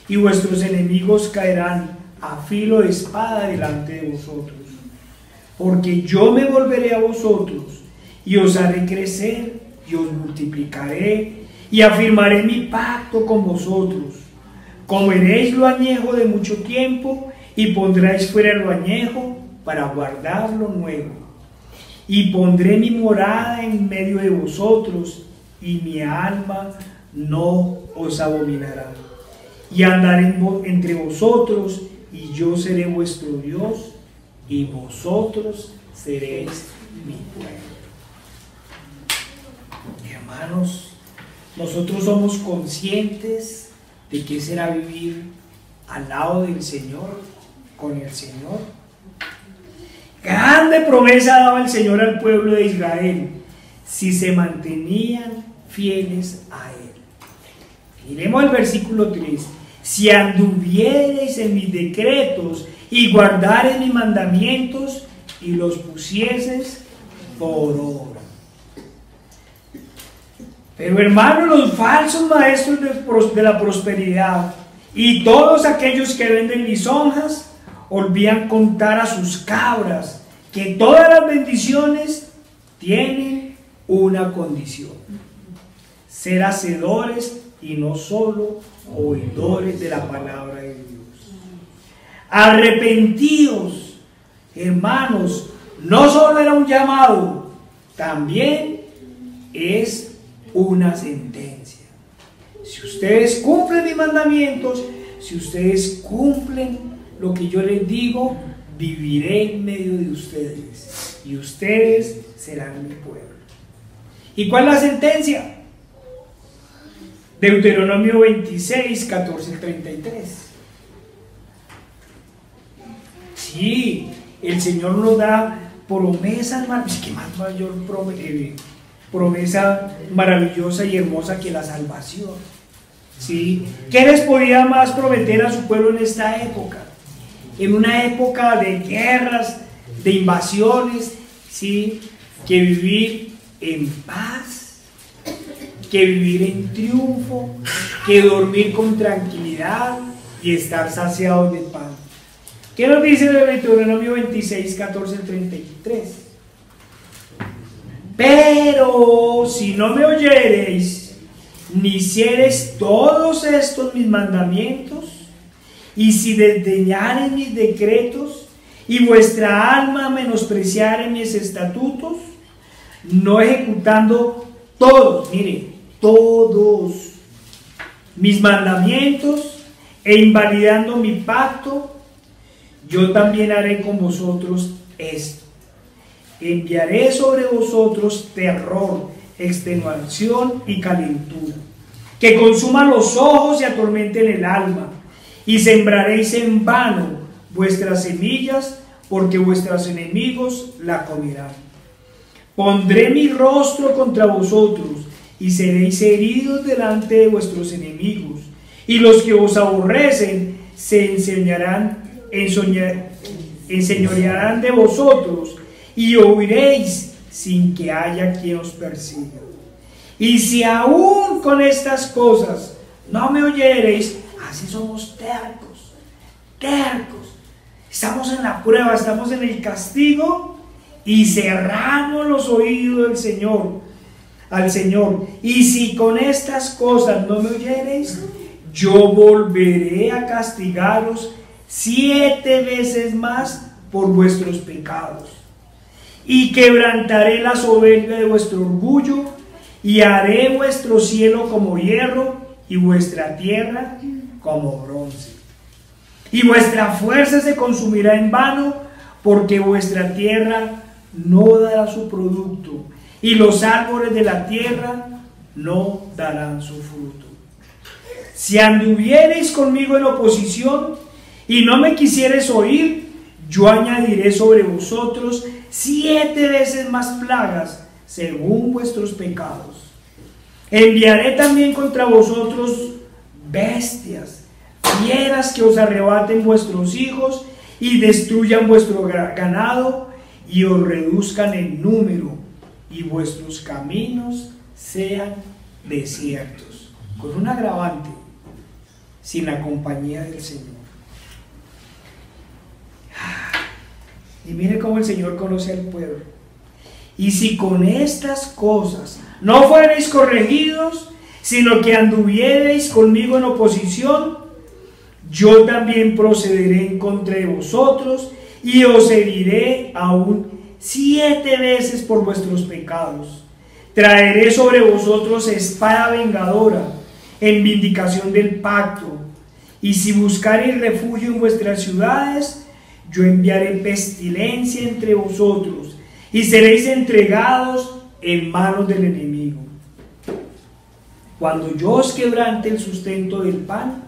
y vuestros enemigos caerán a filo de espada delante de vosotros. Porque yo me volveré a vosotros, y os haré crecer, y os multiplicaré, y afirmaré mi pacto con vosotros. Comeréis lo añejo de mucho tiempo, y pondréis fuera lo añejo para guardar lo nuevo. Y pondré mi morada en medio de vosotros, y mi alma no os abominará. Y andaré entre vosotros, y yo seré vuestro Dios, y vosotros seréis mi pueblo. Hermanos, nosotros somos conscientes de qué será vivir al lado del Señor, con el Señor. Grande promesa daba el Señor al pueblo de Israel si se mantenían fieles a Él. Miremos el versículo 3. Si anduviereis en mis decretos y guardareis mis mandamientos y los pusieses por obra. Pero hermanos, los falsos maestros de la prosperidad y todos aquellos que venden lisonjas olvidan contar a sus cabras que todas las bendiciones tienen una condición: ser hacedores y no solo oidores de la palabra de Dios. Arrepentidos, hermanos, no solo era un llamado, también es una sentencia. Si ustedes cumplen mis mandamientos, si ustedes cumplen lo que yo les digo, viviré en medio de ustedes y ustedes serán mi pueblo. ¿Y cuál es la sentencia? Deuteronomio 26, 14 al 33. Sí, el Señor nos da promesas, que más mayor promesa maravillosa y hermosa que la salvación. ¿Sí? ¿Qué les podía más prometer a su pueblo en esta época? En una época de guerras, de invasiones, ¿sí? Que vivir en paz, que vivir en triunfo, que dormir con tranquilidad y estar saciados de pan. ¿Qué nos dice el Deuteronomio 26, 14 al 33? Pero si no me oyereis, ni hiciereis todos estos mis mandamientos, y si desdeñareis mis decretos, y vuestra alma menospreciare mis estatutos, no ejecutando todos, mire, todos mis mandamientos, e invalidando mi pacto, yo también haré con vosotros esto. Enviaré sobre vosotros terror, extenuación y calentura, que consuma los ojos y atormenten el alma, y sembraréis en vano vuestras semillas, porque vuestros enemigos la comerán. Pondré mi rostro contra vosotros, y seréis heridos delante de vuestros enemigos, y los que os aborrecen se enseñorearán de vosotros, y huiréis sin que haya quien os persiga. Y si aún con estas cosas no me oyereis, así somos tercos, estamos en la prueba, estamos en el castigo, y cerramos los oídos del Señor, al Señor. Y si con estas cosas no me oyereis, yo volveré a castigaros 7 veces más por vuestros pecados, y quebrantaré la soberbia de vuestro orgullo, y haré vuestro cielo como hierro, y vuestra tierra como bronce. Y vuestra fuerza se consumirá en vano, porque vuestra tierra no dará su producto, y los árboles de la tierra no darán su fruto. Si anduviereis conmigo en oposición, y no me quisiereis oír, yo añadiré sobre vosotros 7 veces más plagas, según vuestros pecados. Enviaré también contra vosotros bestias, fieras que os arrebaten vuestros hijos, y destruyan vuestro ganado, y os reduzcan en número, y vuestros caminos sean desiertos. Con un agravante: sin la compañía del Señor. Y mire cómo el Señor conoce al pueblo. Y si con estas cosas no fuereis corregidos, sino que anduviereis conmigo en oposición, yo también procederé en contra de vosotros, y os heriré aún 7 veces por vuestros pecados. Traeré sobre vosotros espada vengadora, en vindicación del pacto. Y si buscareis refugio en vuestras ciudades, yo enviaré pestilencia entre vosotros, y seréis entregados en manos del enemigo. Cuando yo os quebrante el sustento del pan,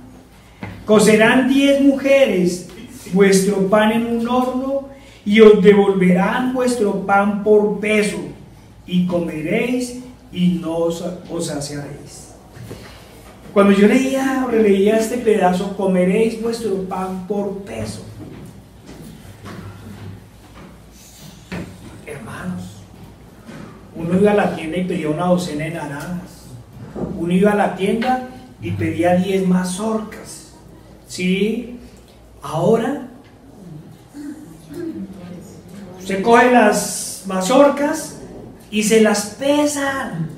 cocerán 10 mujeres vuestro pan en un horno, y os devolverán vuestro pan por peso, y comeréis y no os saciaréis. Cuando yo leía o releía este pedazo, comeréis vuestro pan por peso. Hermanos, uno iba a la tienda y pedía una docena de naranjas. Uno iba a la tienda y pedía 10 mazorcas. ¿Sí? Ahora, usted coge las mazorcas y se las pesan.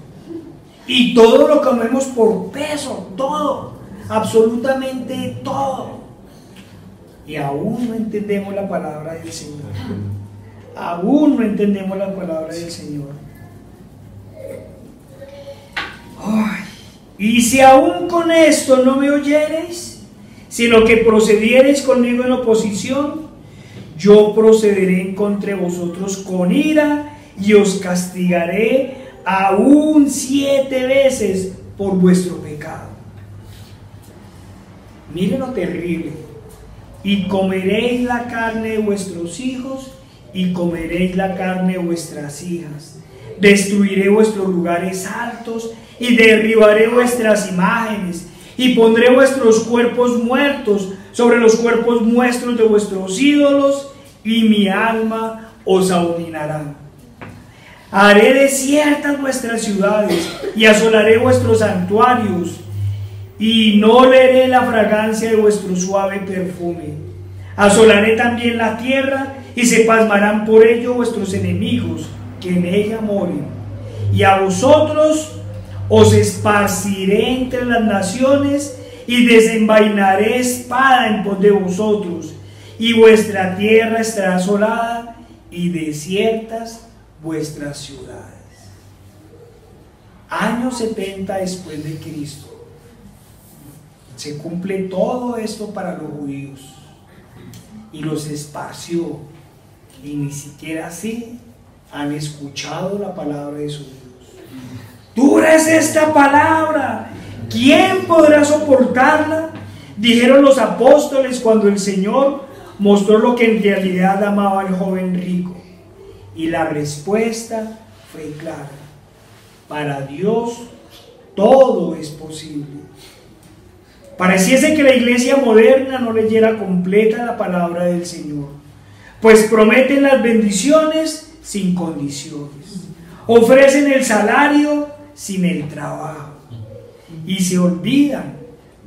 Y todo lo comemos por peso, todo, absolutamente todo. Y aún no entendemos la palabra del Señor. Aún no entendemos la palabra del Señor. Ay, y si aún con esto no me oyereis, sino que procediereis conmigo en oposición, yo procederé en contra de vosotros con ira, y os castigaré aún 7 veces por vuestro pecado. pecado. Miren lo terrible. Y comeréis la carne de vuestros hijos y comeréis la carne de vuestras hijas. Destruiré vuestros lugares altos y derribaré vuestras imágenes y pondré vuestros cuerpos muertos sobre los cuerpos muertos de vuestros ídolos y mi alma os abominará. Haré desiertas vuestras ciudades y asolaré vuestros santuarios y no oleré la fragancia de vuestro suave perfume. Asolaré también la tierra y se pasmarán por ello vuestros enemigos que en ella moren. Y a vosotros os esparciré entre las naciones y desenvainaré espada en pos de vosotros, y vuestra tierra estará asolada y desiertas vuestras ciudades. Años 70 después de Cristo se cumple todo esto para los judíos y los esparció, y ni siquiera así han escuchado la palabra de su Dios. Dura es esta palabra, ¿quién podrá soportarla? Dijeron los apóstoles cuando el Señor mostró lo que en realidad amaba el joven rico. Y la respuesta fue clara: para Dios todo es posible. Pareciese que la iglesia moderna no leyera completa la palabra del Señor, pues prometen las bendiciones sin condiciones, ofrecen el salario sin el trabajo y se olvidan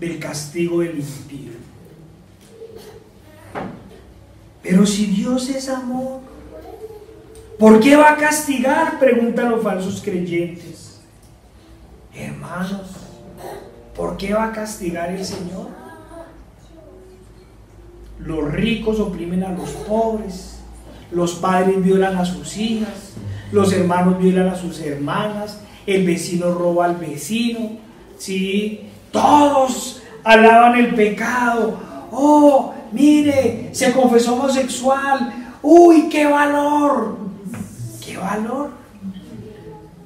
del castigo del impío. Pero si Dios es amor, ¿por qué va a castigar?, preguntan los falsos creyentes. Hermanos, ¿por qué va a castigar el Señor? Los ricos oprimen a los pobres, los padres violan a sus hijas, los hermanos violan a sus hermanas, el vecino roba al vecino, ¿sí? Todos alaban el pecado. Oh, mire, se confesó homosexual. ¡Uy, qué valor! ¡Qué valor!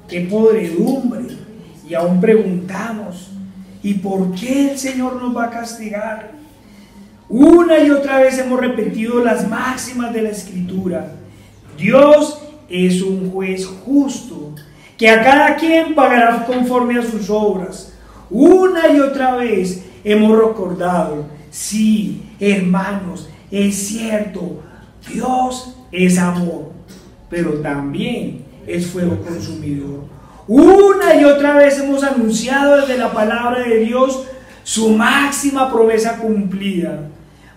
¡Qué podredumbre! Y aún preguntamos, ¿y por qué el Señor nos va a castigar? Una y otra vez hemos repetido las máximas de la Escritura. Dios es un juez justo, que a cada quien pagará conforme a sus obras. Una y otra vez hemos recordado, sí, hermanos, es cierto, Dios es amor, pero también es fuego consumidor. Una y otra vez hemos anunciado desde la palabra de Dios su máxima promesa cumplida,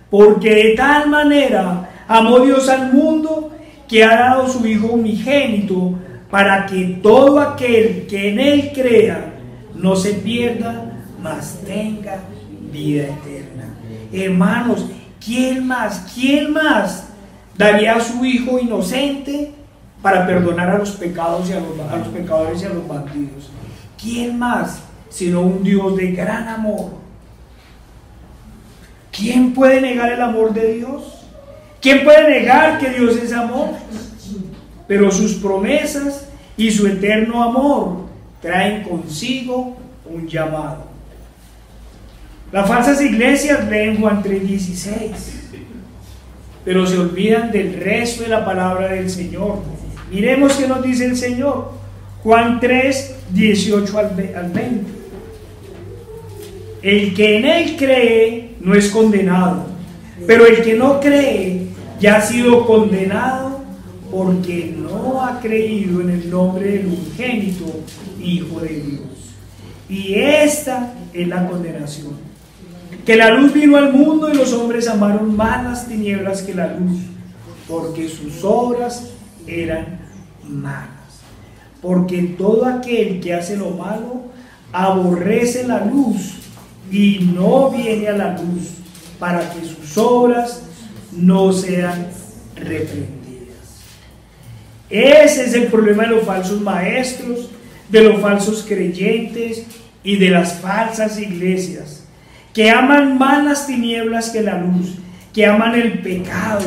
porque de tal manera amó Dios al mundo que ha dado su Hijo unigénito, para que todo aquel que en Él crea no se pierda, mas tenga vida eterna. Hermanos, ¿quién más daría a su Hijo inocente para perdonar a los pecados y a los pecadores y a los bandidos? ¿Quién más sino un Dios de gran amor? ¿Quién puede negar el amor de Dios? ¿Quién puede negar que Dios es amor? Pero sus promesas y su eterno amor traen consigo un llamado. Las falsas iglesias leen Juan 3:16, pero se olvidan del resto de la palabra del Señor. Miremos qué nos dice el Señor. Juan 3:18 al 20. El que en Él cree no es condenado, pero el que no cree ya ha sido condenado, porque no ha creído en el nombre del unigénito Hijo de Dios. Y esta es la condenación: que la luz vino al mundo y los hombres amaron más las tinieblas que la luz, porque sus obras eran malas. Porque todo aquel que hace lo malo aborrece la luz y no viene a la luz, para que sus obras no sean reprendidas. Ese es el problema de los falsos maestros, de los falsos creyentes y de las falsas iglesias, que aman más las tinieblas que la luz, que aman el pecado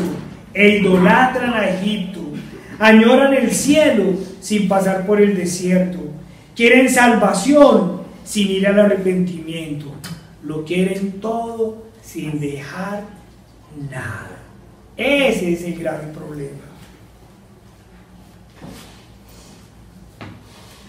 e idolatran a Egipto, añoran el cielo sin pasar por el desierto, quieren salvación sin ir al arrepentimiento. Lo quieren todo sin dejar nada. Ese es el grave problema.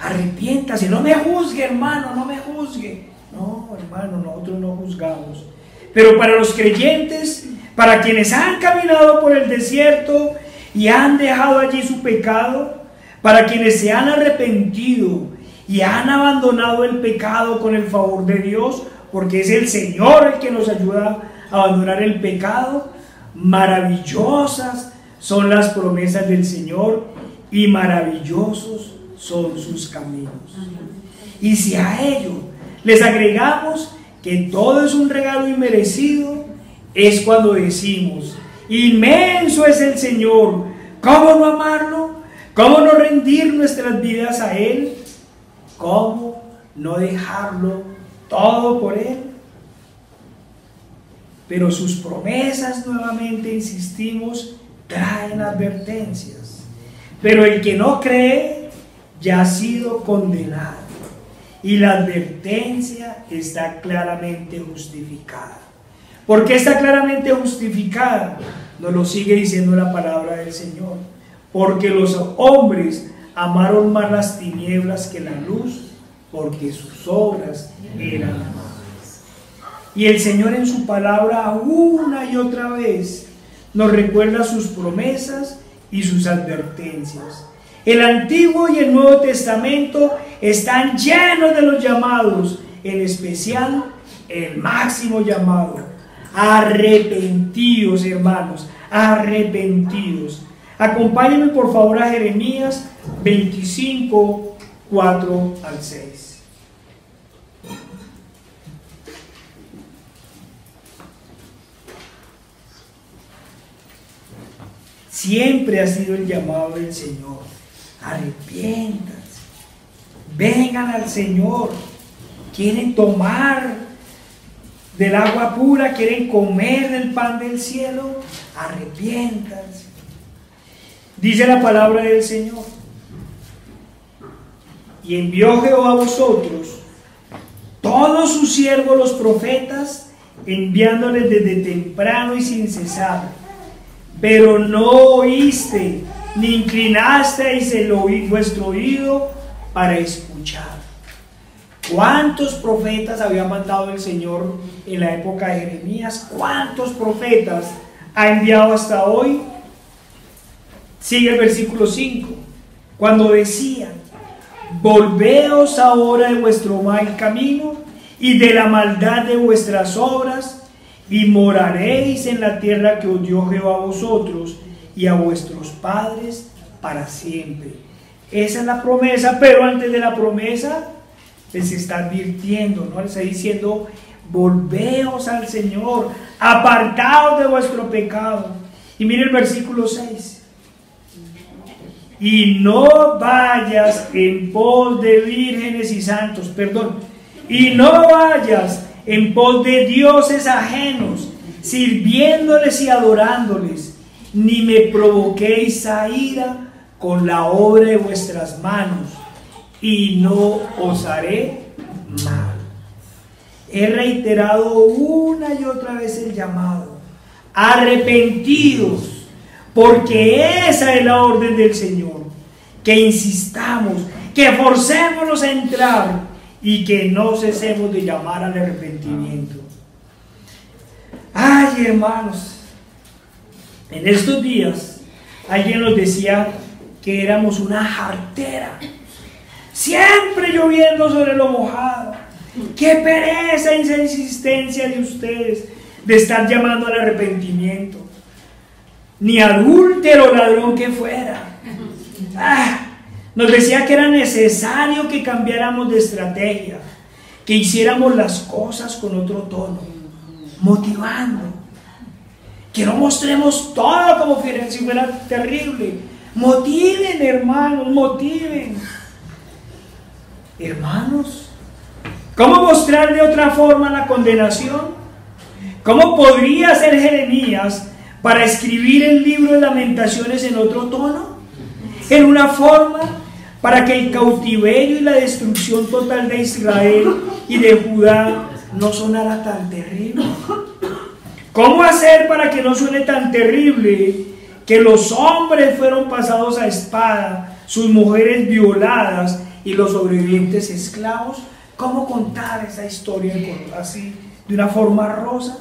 Arrepiéntase, no me juzgue, hermano, no me juzgue. No, hermano, nosotros no juzgamos. Pero para los creyentes, para quienes han caminado por el desierto y han dejado allí su pecado, para quienes se han arrepentido y han abandonado el pecado con el favor de Dios, porque es el Señor el que nos ayuda a abandonar el pecado, maravillosas son las promesas del Señor y maravillosos son sus caminos. Y si a ello les agregamos que todo es un regalo inmerecido, es cuando decimos: inmenso es el Señor, ¿cómo no amarlo? ¿Cómo no rendir nuestras vidas a Él? ¿Cómo no dejarlo todo por Él? Pero sus promesas, nuevamente insistimos, traen advertencias. Pero el que no cree ya ha sido condenado, y la advertencia está claramente justificada. ¿Por qué está claramente justificada? Nos lo sigue diciendo la palabra del Señor. Porque los hombres amaron más las tinieblas que la luz, porque sus obras eran malas. Y el Señor en su palabra una y otra vez nos recuerda sus promesas y sus advertencias. El Antiguo y el Nuevo Testamento están llenos de los llamados, en especial el máximo llamado: arrepentidos, hermanos, arrepentidos. Acompáñenme por favor a Jeremías 25, 4 al 6. Siempre ha sido el llamado del Señor: arrepiéntanse, vengan al Señor. Quieren tomar del agua pura, quieren comer del pan del cielo, arrepiéntanse. Dice la palabra del Señor: y envió Jehová a vosotros todos sus siervos los profetas, enviándoles desde temprano y sin cesar, pero no oíste, ni inclinasteis vuestro oído para escuchar. ¿Cuántos profetas había mandado el Señor en la época de Jeremías? ¿Cuántos profetas ha enviado hasta hoy? Sigue el versículo 5, cuando decían: volveos ahora de vuestro mal camino y de la maldad de vuestras obras, y moraréis en la tierra que os dio Jehová a vosotros y a vuestros padres para siempre. Esa es la promesa, pero antes de la promesa les está advirtiendo, ¿no? Les está diciendo: volveos al Señor, apartaos de vuestro pecado. Y mire el versículo 6. Y no vayas en pos de vírgenes y santos, y no vayas en pos de dioses ajenos, sirviéndoles y adorándoles, ni me provoquéis a ira con la obra de vuestras manos, y no os haré mal. He reiterado una y otra vez el llamado: arrepentidos, porque esa es la orden del Señor, que insistamos, que forcémonos a entrar y que no cesemos de llamar al arrepentimiento. Ay, hermanos, en estos días alguien nos decía que éramos una jartera, siempre lloviendo sobre lo mojado. Qué pereza esa insistencia de ustedes de estar llamando al arrepentimiento. Ni adúltero, ladrón que fuera. Nos decía que era necesario que cambiáramos de estrategia, que hiciéramos las cosas con otro tono, motivando, que no mostremos todo como si fuera terrible. Motiven, hermanos, motiven. Hermanos, ¿cómo mostrar de otra forma la condenación? ¿Cómo podría ser Jeremías para escribir el libro de Lamentaciones en otro tono? En una forma para que el cautiverio y la destrucción total de Israel y de Judá no sonara tan terrible? ¿Cómo hacer para que no suene tan terrible que los hombres fueron pasados a espada, sus mujeres violadas y los sobrevivientes esclavos? ¿Cómo contar esa historia así, de una forma rosa?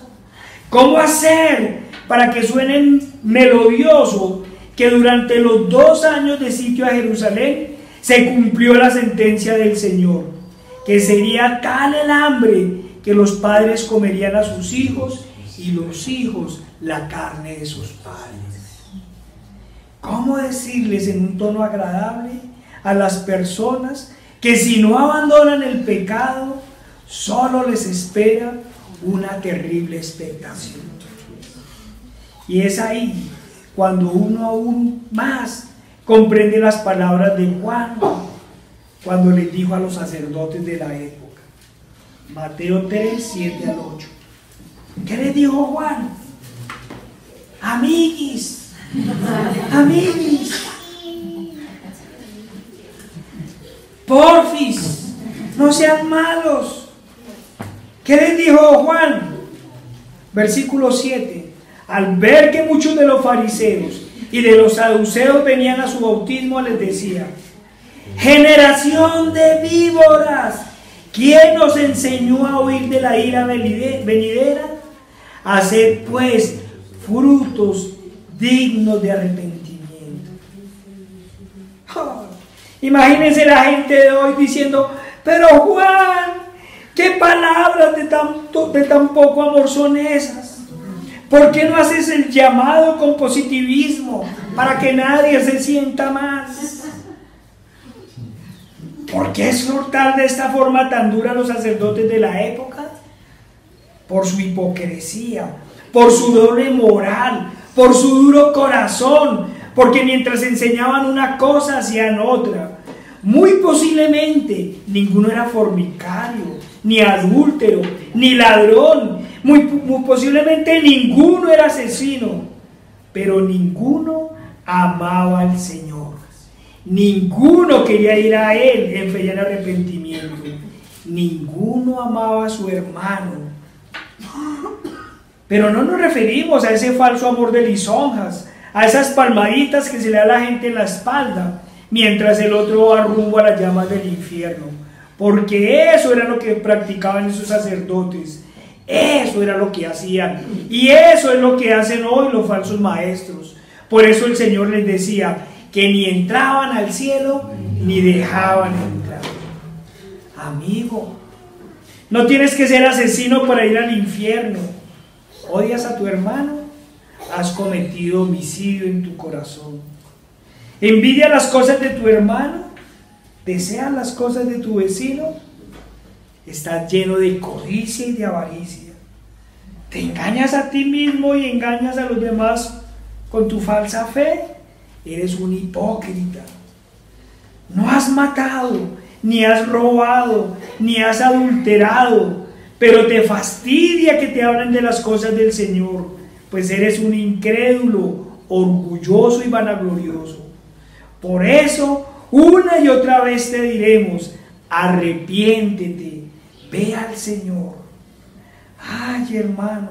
¿Cómo hacer para que suene melodioso que durante los 2 años de sitio a Jerusalén se cumplió la sentencia del Señor, que sería tal el hambre que los padres comerían a sus hijos y los hijos la carne de sus padres? ¿Cómo decirles en un tono agradable a las personas que si no abandonan el pecado, solo les espera una terrible expectación? Y es ahí cuando uno aún más comprende las palabras de Juan cuando les dijo a los sacerdotes de la época. Mateo 3, 7 al 8. ¿Qué les dijo Juan? Amiguis, amiguis, porfis, no sean malos. ¿Qué les dijo Juan? Versículo 7. Al ver que muchos de los fariseos y de los saduceos venían a su bautismo, les decía: generación de víboras, ¿quién nos enseñó a huir de la ira venidera? Haced pues frutos dignos de arrepentimiento. Oh, imagínense la gente de hoy diciendo: pero Juan, ¿qué palabras de tan poco amor son esas? ¿Por qué no haces el llamado con positivismo para que nadie se sienta mal? ¿Por qué exhortar de esta forma tan dura a los sacerdotes de la época? Por su hipocresía, por su doble moral, por su duro corazón, porque mientras enseñaban una cosa hacían otra. Muy posiblemente ninguno era fornicario, ni adúltero, ni ladrón. Muy posiblemente ninguno era asesino, pero ninguno amaba al Señor. Ninguno quería ir a Él en fe y en arrepentimiento. Ninguno amaba a su hermano. Pero no nos referimos a ese falso amor de lisonjas, a esas palmaditas que se le da a la gente en la espalda, mientras el otro va rumbo a las llamas del infierno. Porque eso era lo que practicaban esos sacerdotes. Eso era lo que hacían. Y eso es lo que hacen hoy los falsos maestros. Por eso el Señor les decía que ni entraban al cielo ni dejaban entrar. Amigo, no tienes que ser asesino para ir al infierno. ¿Odias a tu hermano? Has cometido homicidio en tu corazón. ¿Envidias las cosas de tu hermano? ¿Deseas las cosas de tu vecino? Estás lleno de codicia y de avaricia. Te engañas a ti mismo y engañas a los demás con tu falsa fe. Eres un hipócrita. No has matado, ni has robado, ni has adulterado, pero te fastidia que te hablen de las cosas del Señor, pues eres un incrédulo, orgulloso y vanaglorioso. Por eso, una y otra vez te diremos: arrepiéntete, ve al Señor. Ay, hermano,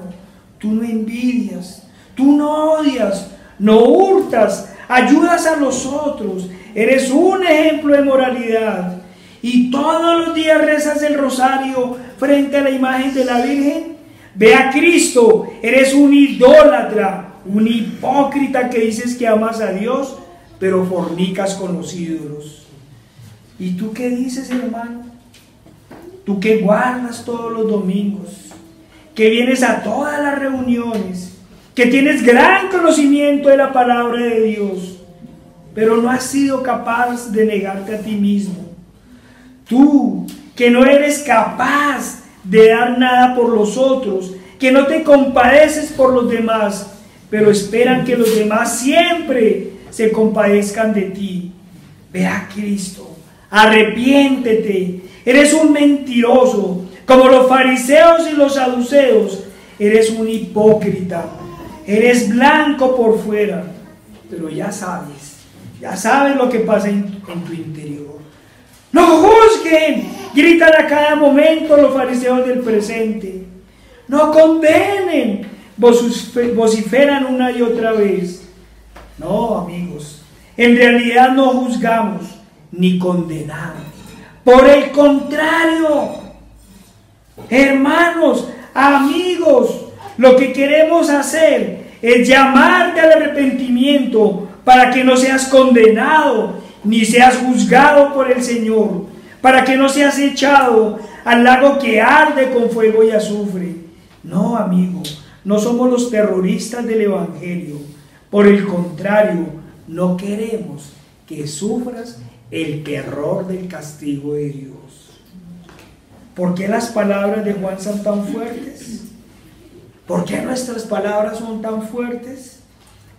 tú no envidias, tú no odias, no hurtas, ayudas a los otros, eres un ejemplo de moralidad y todos los días rezas el rosario frente a la imagen de la Virgen. Ve a Cristo, eres un idólatra, un hipócrita que dices que amas a Dios, pero fornicas con los ídolos. ¿Y tú qué dices, hermano? Tú que guardas todos los domingos, que vienes a todas las reuniones, que tienes gran conocimiento de la palabra de Dios, pero no has sido capaz de negarte a ti mismo. Tú que no eres capaz de dar nada por los otros, que no te compadeces por los demás, pero esperan que los demás siempre se compadezcan de ti. Ve a Cristo, arrepiéntete. Eres un mentiroso, como los fariseos y los saduceos. Eres un hipócrita, eres blanco por fuera, pero ya sabes Ya sabes lo que pasa en tu interior. ¡No juzguen!, gritan a cada momento los fariseos del presente. ¡No condenen!, vociferan una y otra vez. No, amigos, en realidad no juzgamos ni condenamos. Por el contrario, hermanos, amigos, lo que queremos hacer es llamarte al arrepentimiento para que no seas condenado ni seas juzgado por el Señor, para que no seas echado al lago que arde con fuego y azufre. No, amigo, no somos los terroristas del Evangelio. Por el contrario, no queremos que sufras el terror del castigo de Dios. ¿Por qué las palabras de Juan son tan fuertes? ¿Por qué nuestras palabras son tan fuertes?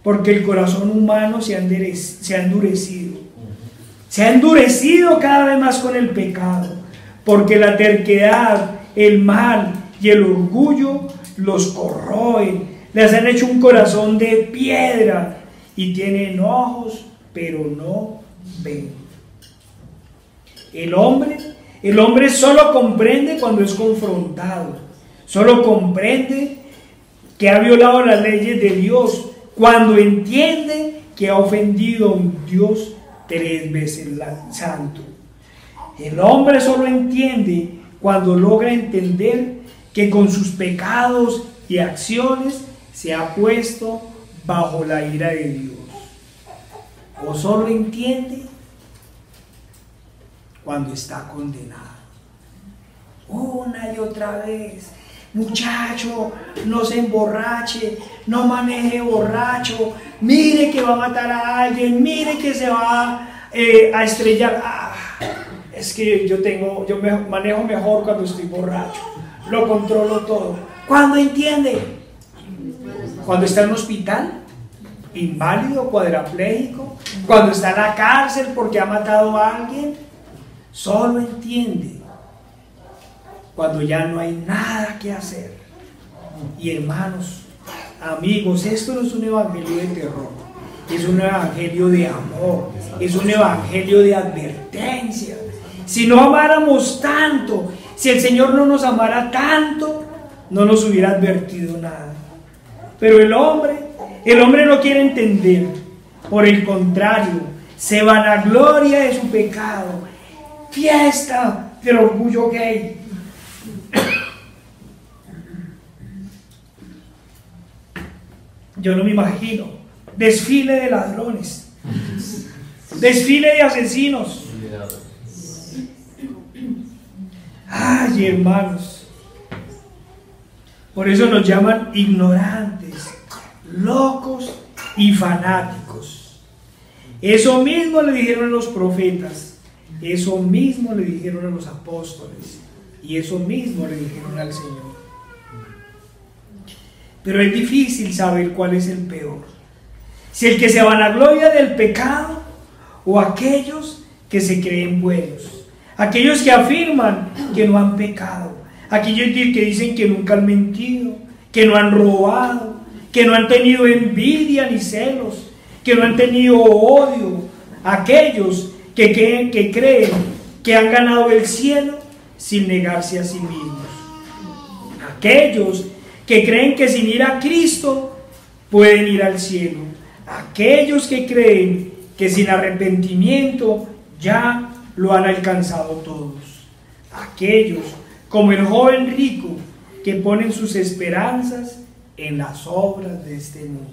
Porque el corazón humano se ha endurecido. Se ha endurecido cada vez más con el pecado. Porque la terquedad, el mal y el orgullo los corroen. Les han hecho un corazón de piedra y tienen ojos, pero no ven. El hombre solo comprende cuando es confrontado. Solo comprende que ha violado las leyes de Dios cuando entiende que ha ofendido a un Dios 3 veces santo. El hombre solo entiende cuando logra entender que con sus pecados y acciones se ha puesto bajo la ira de Dios. O solo entiende cuando está condenado. Una y otra vez: muchacho, no se emborrache, no maneje borracho, mire que va a matar a alguien, mire que se va a estrellar. Es que yo me manejo mejor cuando estoy borracho, lo controlo todo. ¿Cuándo entiende? Cuando está en un hospital, inválido, cuadrapléjico, cuando está en la cárcel porque ha matado a alguien. Solo entiende cuando ya no hay nada que hacer. Y hermanos, amigos, esto no es un evangelio de terror, es un evangelio de amor, es un evangelio de advertencia. Si no amáramos tanto, si el Señor no nos amara tanto, no nos hubiera advertido nada. Pero el hombre no quiere entender. Por el contrario, se vanagloria de su pecado. Fiesta del orgullo gay. Yo no me imagino. Desfile de ladrones. Desfile de asesinos. Ay, hermanos. Por eso nos llaman ignorantes, locos y fanáticos. Eso mismo le dijeron a los profetas, eso mismo le dijeron a los apóstoles, y eso mismo le dijeron al Señor. Pero es difícil saber cuál es el peor: si el que se vanagloria del pecado o aquellos que se creen buenos, aquellos que afirman que no han pecado, aquellos que dicen que nunca han mentido, que no han robado, que no han tenido envidia ni celos, que no han tenido odio, aquellos que creen que han ganado el cielo sin negarse a sí mismos, aquellos que creen que sin ir a Cristo pueden ir al cielo, aquellos que creen que sin arrepentimiento ya lo han alcanzado todos, aquellos como el joven rico que ponen sus esperanzas en las obras de este mundo.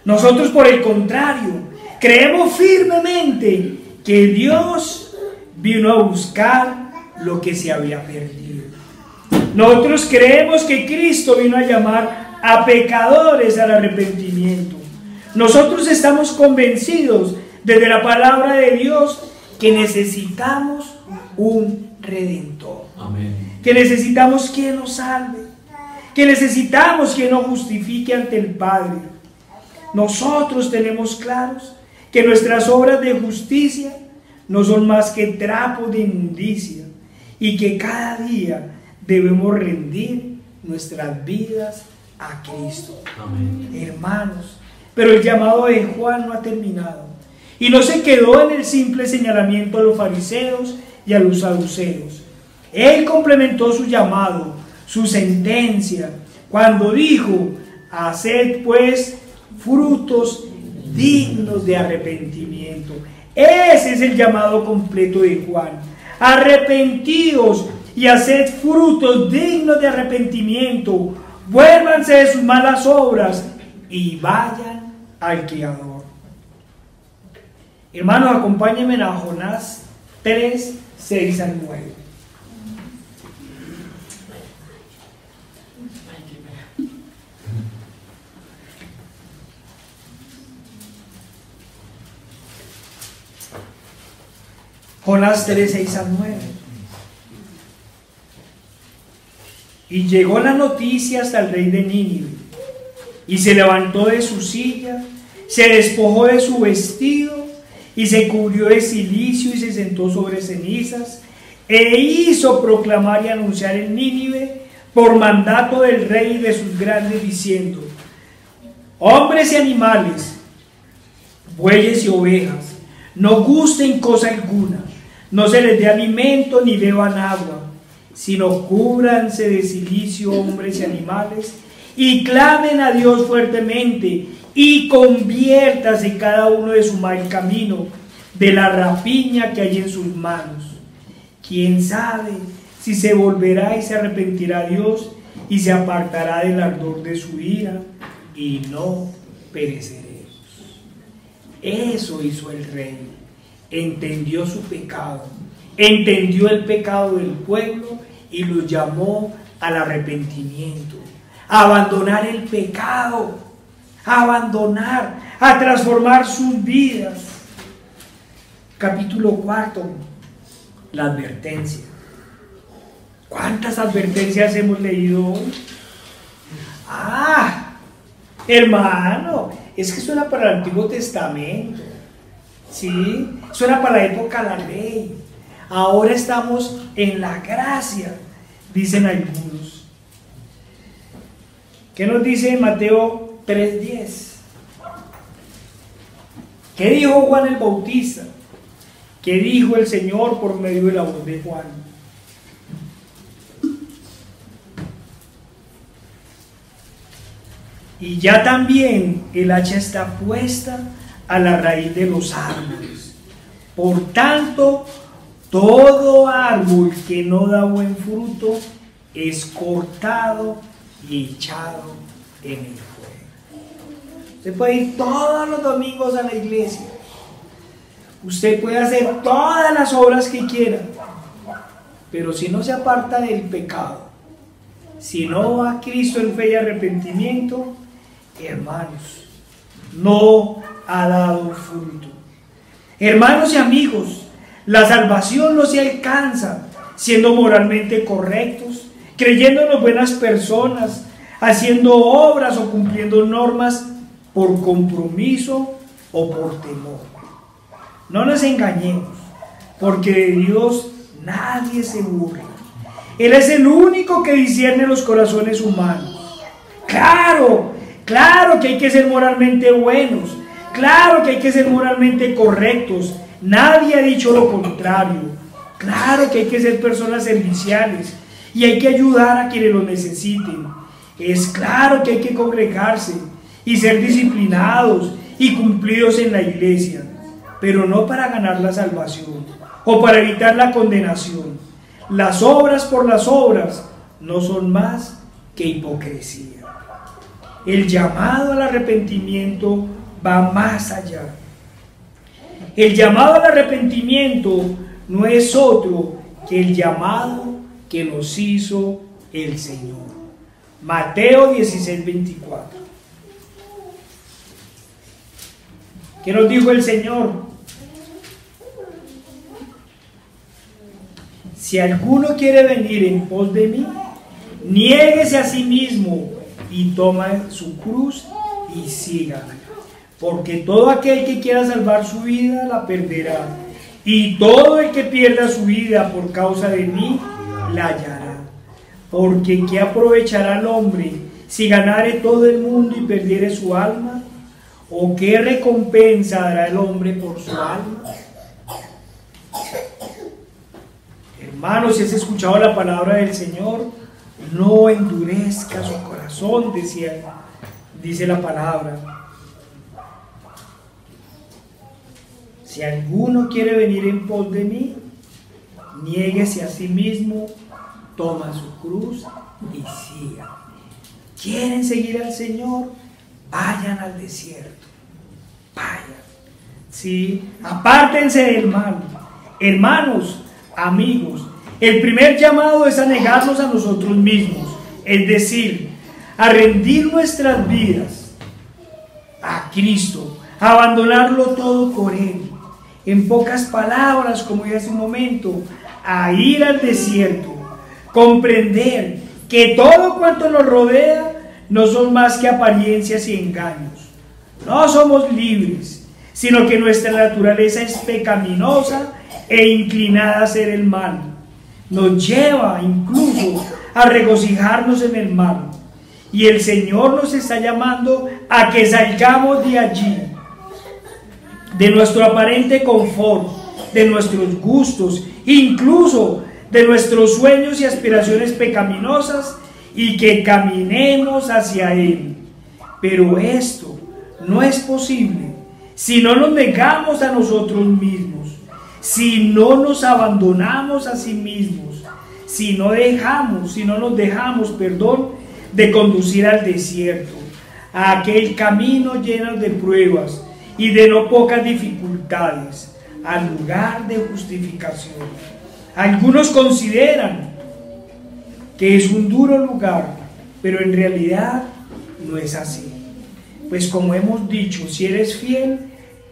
Nosotros por el contrario, creemos firmemente que Dios vino a buscar lo que se había perdido. Nosotros creemos que Cristo vino a llamar a pecadores al arrepentimiento. Nosotros estamos convencidos desde la palabra de Dios que necesitamos un Redentor. Amén. Que necesitamos quien nos salve, que necesitamos quien nos justifique ante el Padre. Nosotros tenemos claros que nuestras obras de justicia no son más que trapos de inmundicia y que cada día debemos rendir nuestras vidas a Cristo. Amén. Hermanos, Pero el llamado de Juan no ha terminado. Y no se quedó en el simple señalamiento a los fariseos y a los saduceos. Él complementó su llamado, su sentencia, cuando dijo: haced pues frutos dignos de arrepentimiento. Ese es el llamado completo de Juan. Arrepentidos y haced frutos dignos de arrepentimiento. Vuélvanse de sus malas obras y vayan al Creador. Hermanos, acompáñenme a Jonás 3, 6 al 9. Jonás 3, 6 al 9. Y llegó la noticia hasta el rey de Nínive, y se levantó de su silla, se despojó de su vestido, y se cubrió de cilicio, y se sentó sobre cenizas, e hizo proclamar y anunciar en Nínive, por mandato del rey y de sus grandes, diciendo: hombres y animales, bueyes y ovejas, no gusten cosa alguna, no se les dé alimento ni beban agua, sino cúbranse de cilicio hombres y animales, y clamen a Dios fuertemente, y conviértase cada uno de su mal camino, de la rapiña que hay en sus manos. ¿Quién sabe si se volverá y se arrepentirá Dios, y se apartará del ardor de su ira, y no pereceremos? Eso hizo el rey. Entendió su pecado, entendió el pecado del pueblo y los llamó al arrepentimiento, a abandonar el pecado, a abandonar, a transformar sus vidas. Capítulo 4, la advertencia. ¿Cuántas advertencias hemos leído hoy? Hermano, es que suena para el Antiguo Testamento. ¿Sí? Suena para la época de la ley. Ahora estamos en la gracia, dicen algunos. ¿Qué nos dice Mateo 3:10? ¿Qué dijo Juan el Bautista? ¿Qué dijo el Señor por medio de la voz de Juan? Y ya también el hacha está puesta a la raíz de los árboles. Por tanto, todo árbol que no da buen fruto es cortado y echado en el fuego. Usted puede ir todos los domingos a la iglesia. Usted puede hacer todas las obras que quiera. Pero si no se aparta del pecado, si no va a Cristo en fe y arrepentimiento, hermanos, no ha dado fruto. Hermanos y amigos, la salvación no se alcanza siendo moralmente correctos, creyéndonos buenas personas, haciendo obras o cumpliendo normas por compromiso o por temor. No nos engañemos, porque de Dios nadie se burla. Él es el único que discierne los corazones humanos. Claro que hay que ser moralmente buenos, claro que hay que ser moralmente correctos, nadie ha dicho lo contrario. Claro que hay que ser personas serviciales y hay que ayudar a quienes lo necesiten. Es claro que hay que congregarse y ser disciplinados y cumplidos en la iglesia, pero no para ganar la salvación o para evitar la condenación. Las obras por las obras no son más que hipocresía. El llamado al arrepentimiento va más allá. El llamado al arrepentimiento no es otro que el llamado que nos hizo el Señor. Mateo 16:24. ¿Qué nos dijo el Señor? Si alguno quiere venir en pos de mí, niéguese a sí mismo y toma su cruz y sígame. Porque todo aquel que quiera salvar su vida la perderá, y todo el que pierda su vida por causa de mí la hallará. Porque ¿qué aprovechará el hombre si ganare todo el mundo y perdiere su alma? ¿O qué recompensa dará el hombre por su alma? Hermanos, si has escuchado la palabra del Señor, no endurezca su corazón, dice la palabra. Si alguno quiere venir en pos de mí, niéguese a sí mismo, toma su cruz y siga. ¿Quieren seguir al Señor? Vayan al desierto. Vayan. Sí, apártense del mal. Hermanos, amigos, el primer llamado es a negarnos a nosotros mismos, es decir, a rendir nuestras vidas a Cristo, a abandonarlo todo por Él. En pocas palabras, como dije hace un momento, a ir al desierto, comprender que todo cuanto nos rodea no son más que apariencias y engaños. No somos libres, sino que nuestra naturaleza es pecaminosa e inclinada a hacer el mal. Nos lleva incluso a regocijarnos en el mal. Y el Señor nos está llamando a que salgamos de allí, de nuestro aparente confort, de nuestros gustos, incluso de nuestros sueños y aspiraciones pecaminosas, y que caminemos hacia Él. Pero esto no es posible si no nos negamos a nosotros mismos, si no nos abandonamos a sí mismos, si no nos dejamos de conducir al desierto, a aquel camino lleno de pruebas y de no pocas dificultades, al lugar de justificación. Algunos consideran que es un duro lugar, pero en realidad no es así. Pues como hemos dicho, si eres fiel,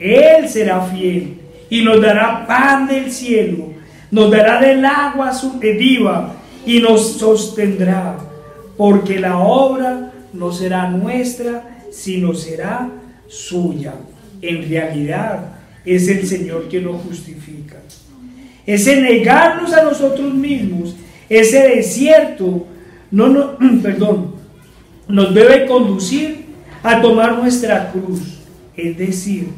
Él será fiel y nos dará pan del cielo, nos dará del agua viva y nos sostendrá, porque la obra no será nuestra, sino será suya. En realidad es el Señor quien nos justifica. Ese negarnos a nosotros mismos, ese desierto, nos debe conducir a tomar nuestra cruz, es decir,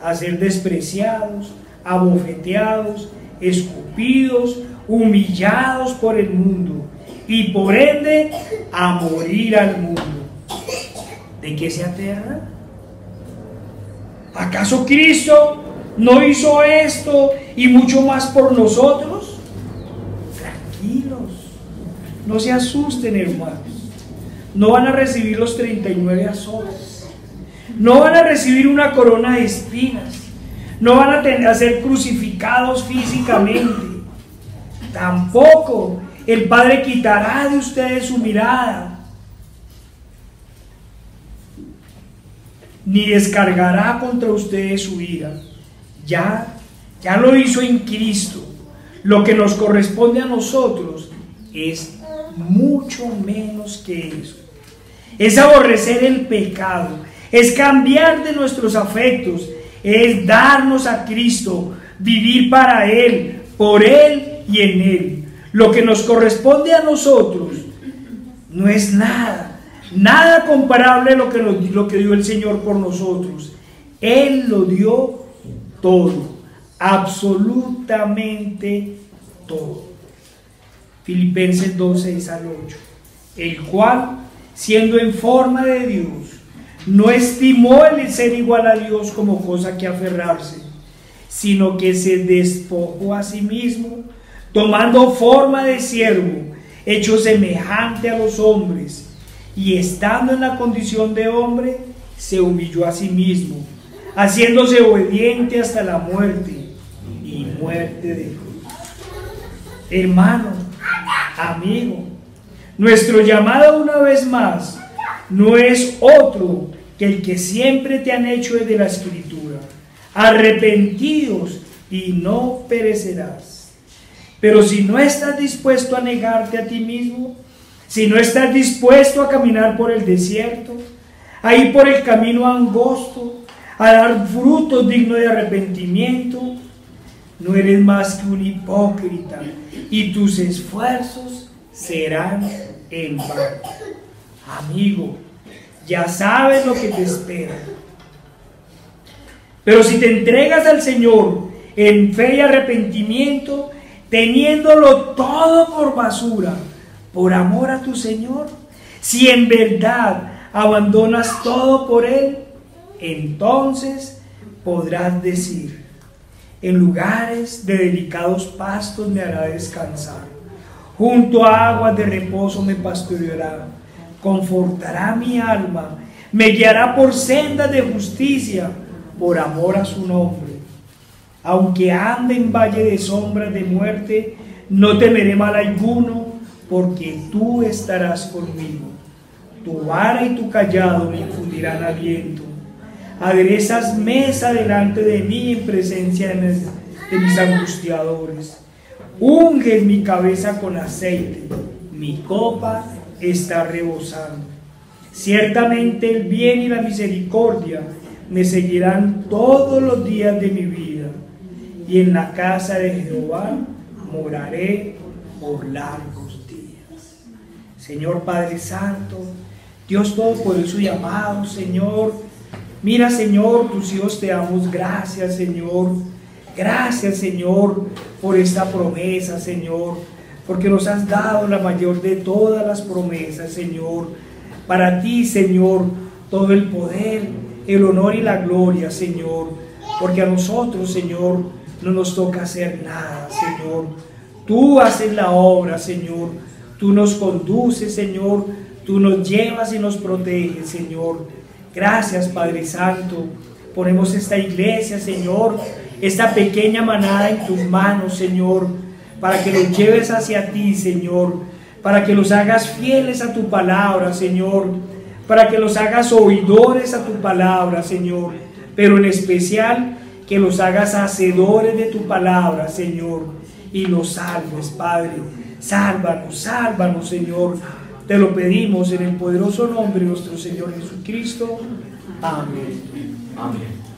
a ser despreciados, abofeteados, escupidos, humillados por el mundo y por ende a morir al mundo. ¿De qué se aterra? ¿Acaso Cristo no hizo esto y mucho más por nosotros? Tranquilos, no se asusten, hermanos. No van a recibir los 39 azotes, no van a recibir una corona de espinas, no van a ser crucificados físicamente. Tampoco el Padre quitará de ustedes su mirada, ni descargará contra ustedes su ira. Ya lo hizo en Cristo. Lo que nos corresponde a nosotros es mucho menos que eso. Es aborrecer el pecado, es cambiar de nuestros afectos, es darnos a Cristo, vivir para Él, por Él y en Él. Lo que nos corresponde a nosotros no es nada comparable a lo que dio el Señor por nosotros. Él lo dio todo, absolutamente todo. Filipenses 2, 6 al 8. El cual, siendo en forma de Dios, no estimó el ser igual a Dios como cosa que aferrarse, sino que se despojó a sí mismo, tomando forma de siervo, hecho semejante a los hombres, y estando en la condición de hombre, se humilló a sí mismo, haciéndose obediente hasta la muerte, y muerte de cruz. Hermano, amigo, nuestro llamado una vez más no es otro que el que siempre te han hecho desde la Escritura: arrepentidos y no perecerás. Pero si no estás dispuesto a negarte a ti mismo, si no estás dispuesto a caminar por el desierto, a ir por el camino angosto, a dar frutos dignos de arrepentimiento, no eres más que un hipócrita y tus esfuerzos serán en vano. Amigo, ya sabes lo que te espera. Pero si te entregas al Señor en fe y arrepentimiento, teniéndolo todo por basura, por amor a tu Señor, si en verdad abandonas todo por Él, entonces podrás decir: en lugares de delicados pastos me hará descansar, junto a aguas de reposo me pastoreará, confortará mi alma, me guiará por sendas de justicia, por amor a su nombre. Aunque ande en valle de sombras de muerte, no temeré mal alguno, porque tú estarás conmigo. Tu vara y tu cayado me infundirán aliento. Aderezas mesa delante de mí en presencia de mis angustiadores. Unges mi cabeza con aceite, mi copa está rebosando. Ciertamente el bien y la misericordia me seguirán todos los días de mi vida, y en la casa de Jehová moraré por largos días. Señor Padre Santo, Dios Todopoderoso y amado, Señor, mira, Señor, tus hijos te damos gracias, Señor. Gracias, Señor, por esta promesa, Señor, porque nos has dado la mayor de todas las promesas, Señor. Para ti, Señor, todo el poder, el honor y la gloria, Señor, porque a nosotros, Señor, no nos toca hacer nada, Señor. Tú haces la obra, Señor. Tú nos conduces, Señor. Tú nos llevas y nos proteges, Señor. Gracias, Padre Santo. Ponemos esta iglesia, Señor, esta pequeña manada en tus manos, Señor, para que los lleves hacia ti, Señor, para que los hagas fieles a tu palabra, Señor, para que los hagas oidores a tu palabra, Señor, pero en especial que los hagas hacedores de tu palabra, Señor, y los salves, Padre. Sálvanos, sálvanos, Señor. Te lo pedimos en el poderoso nombre de nuestro Señor Jesucristo. Amén. Amén.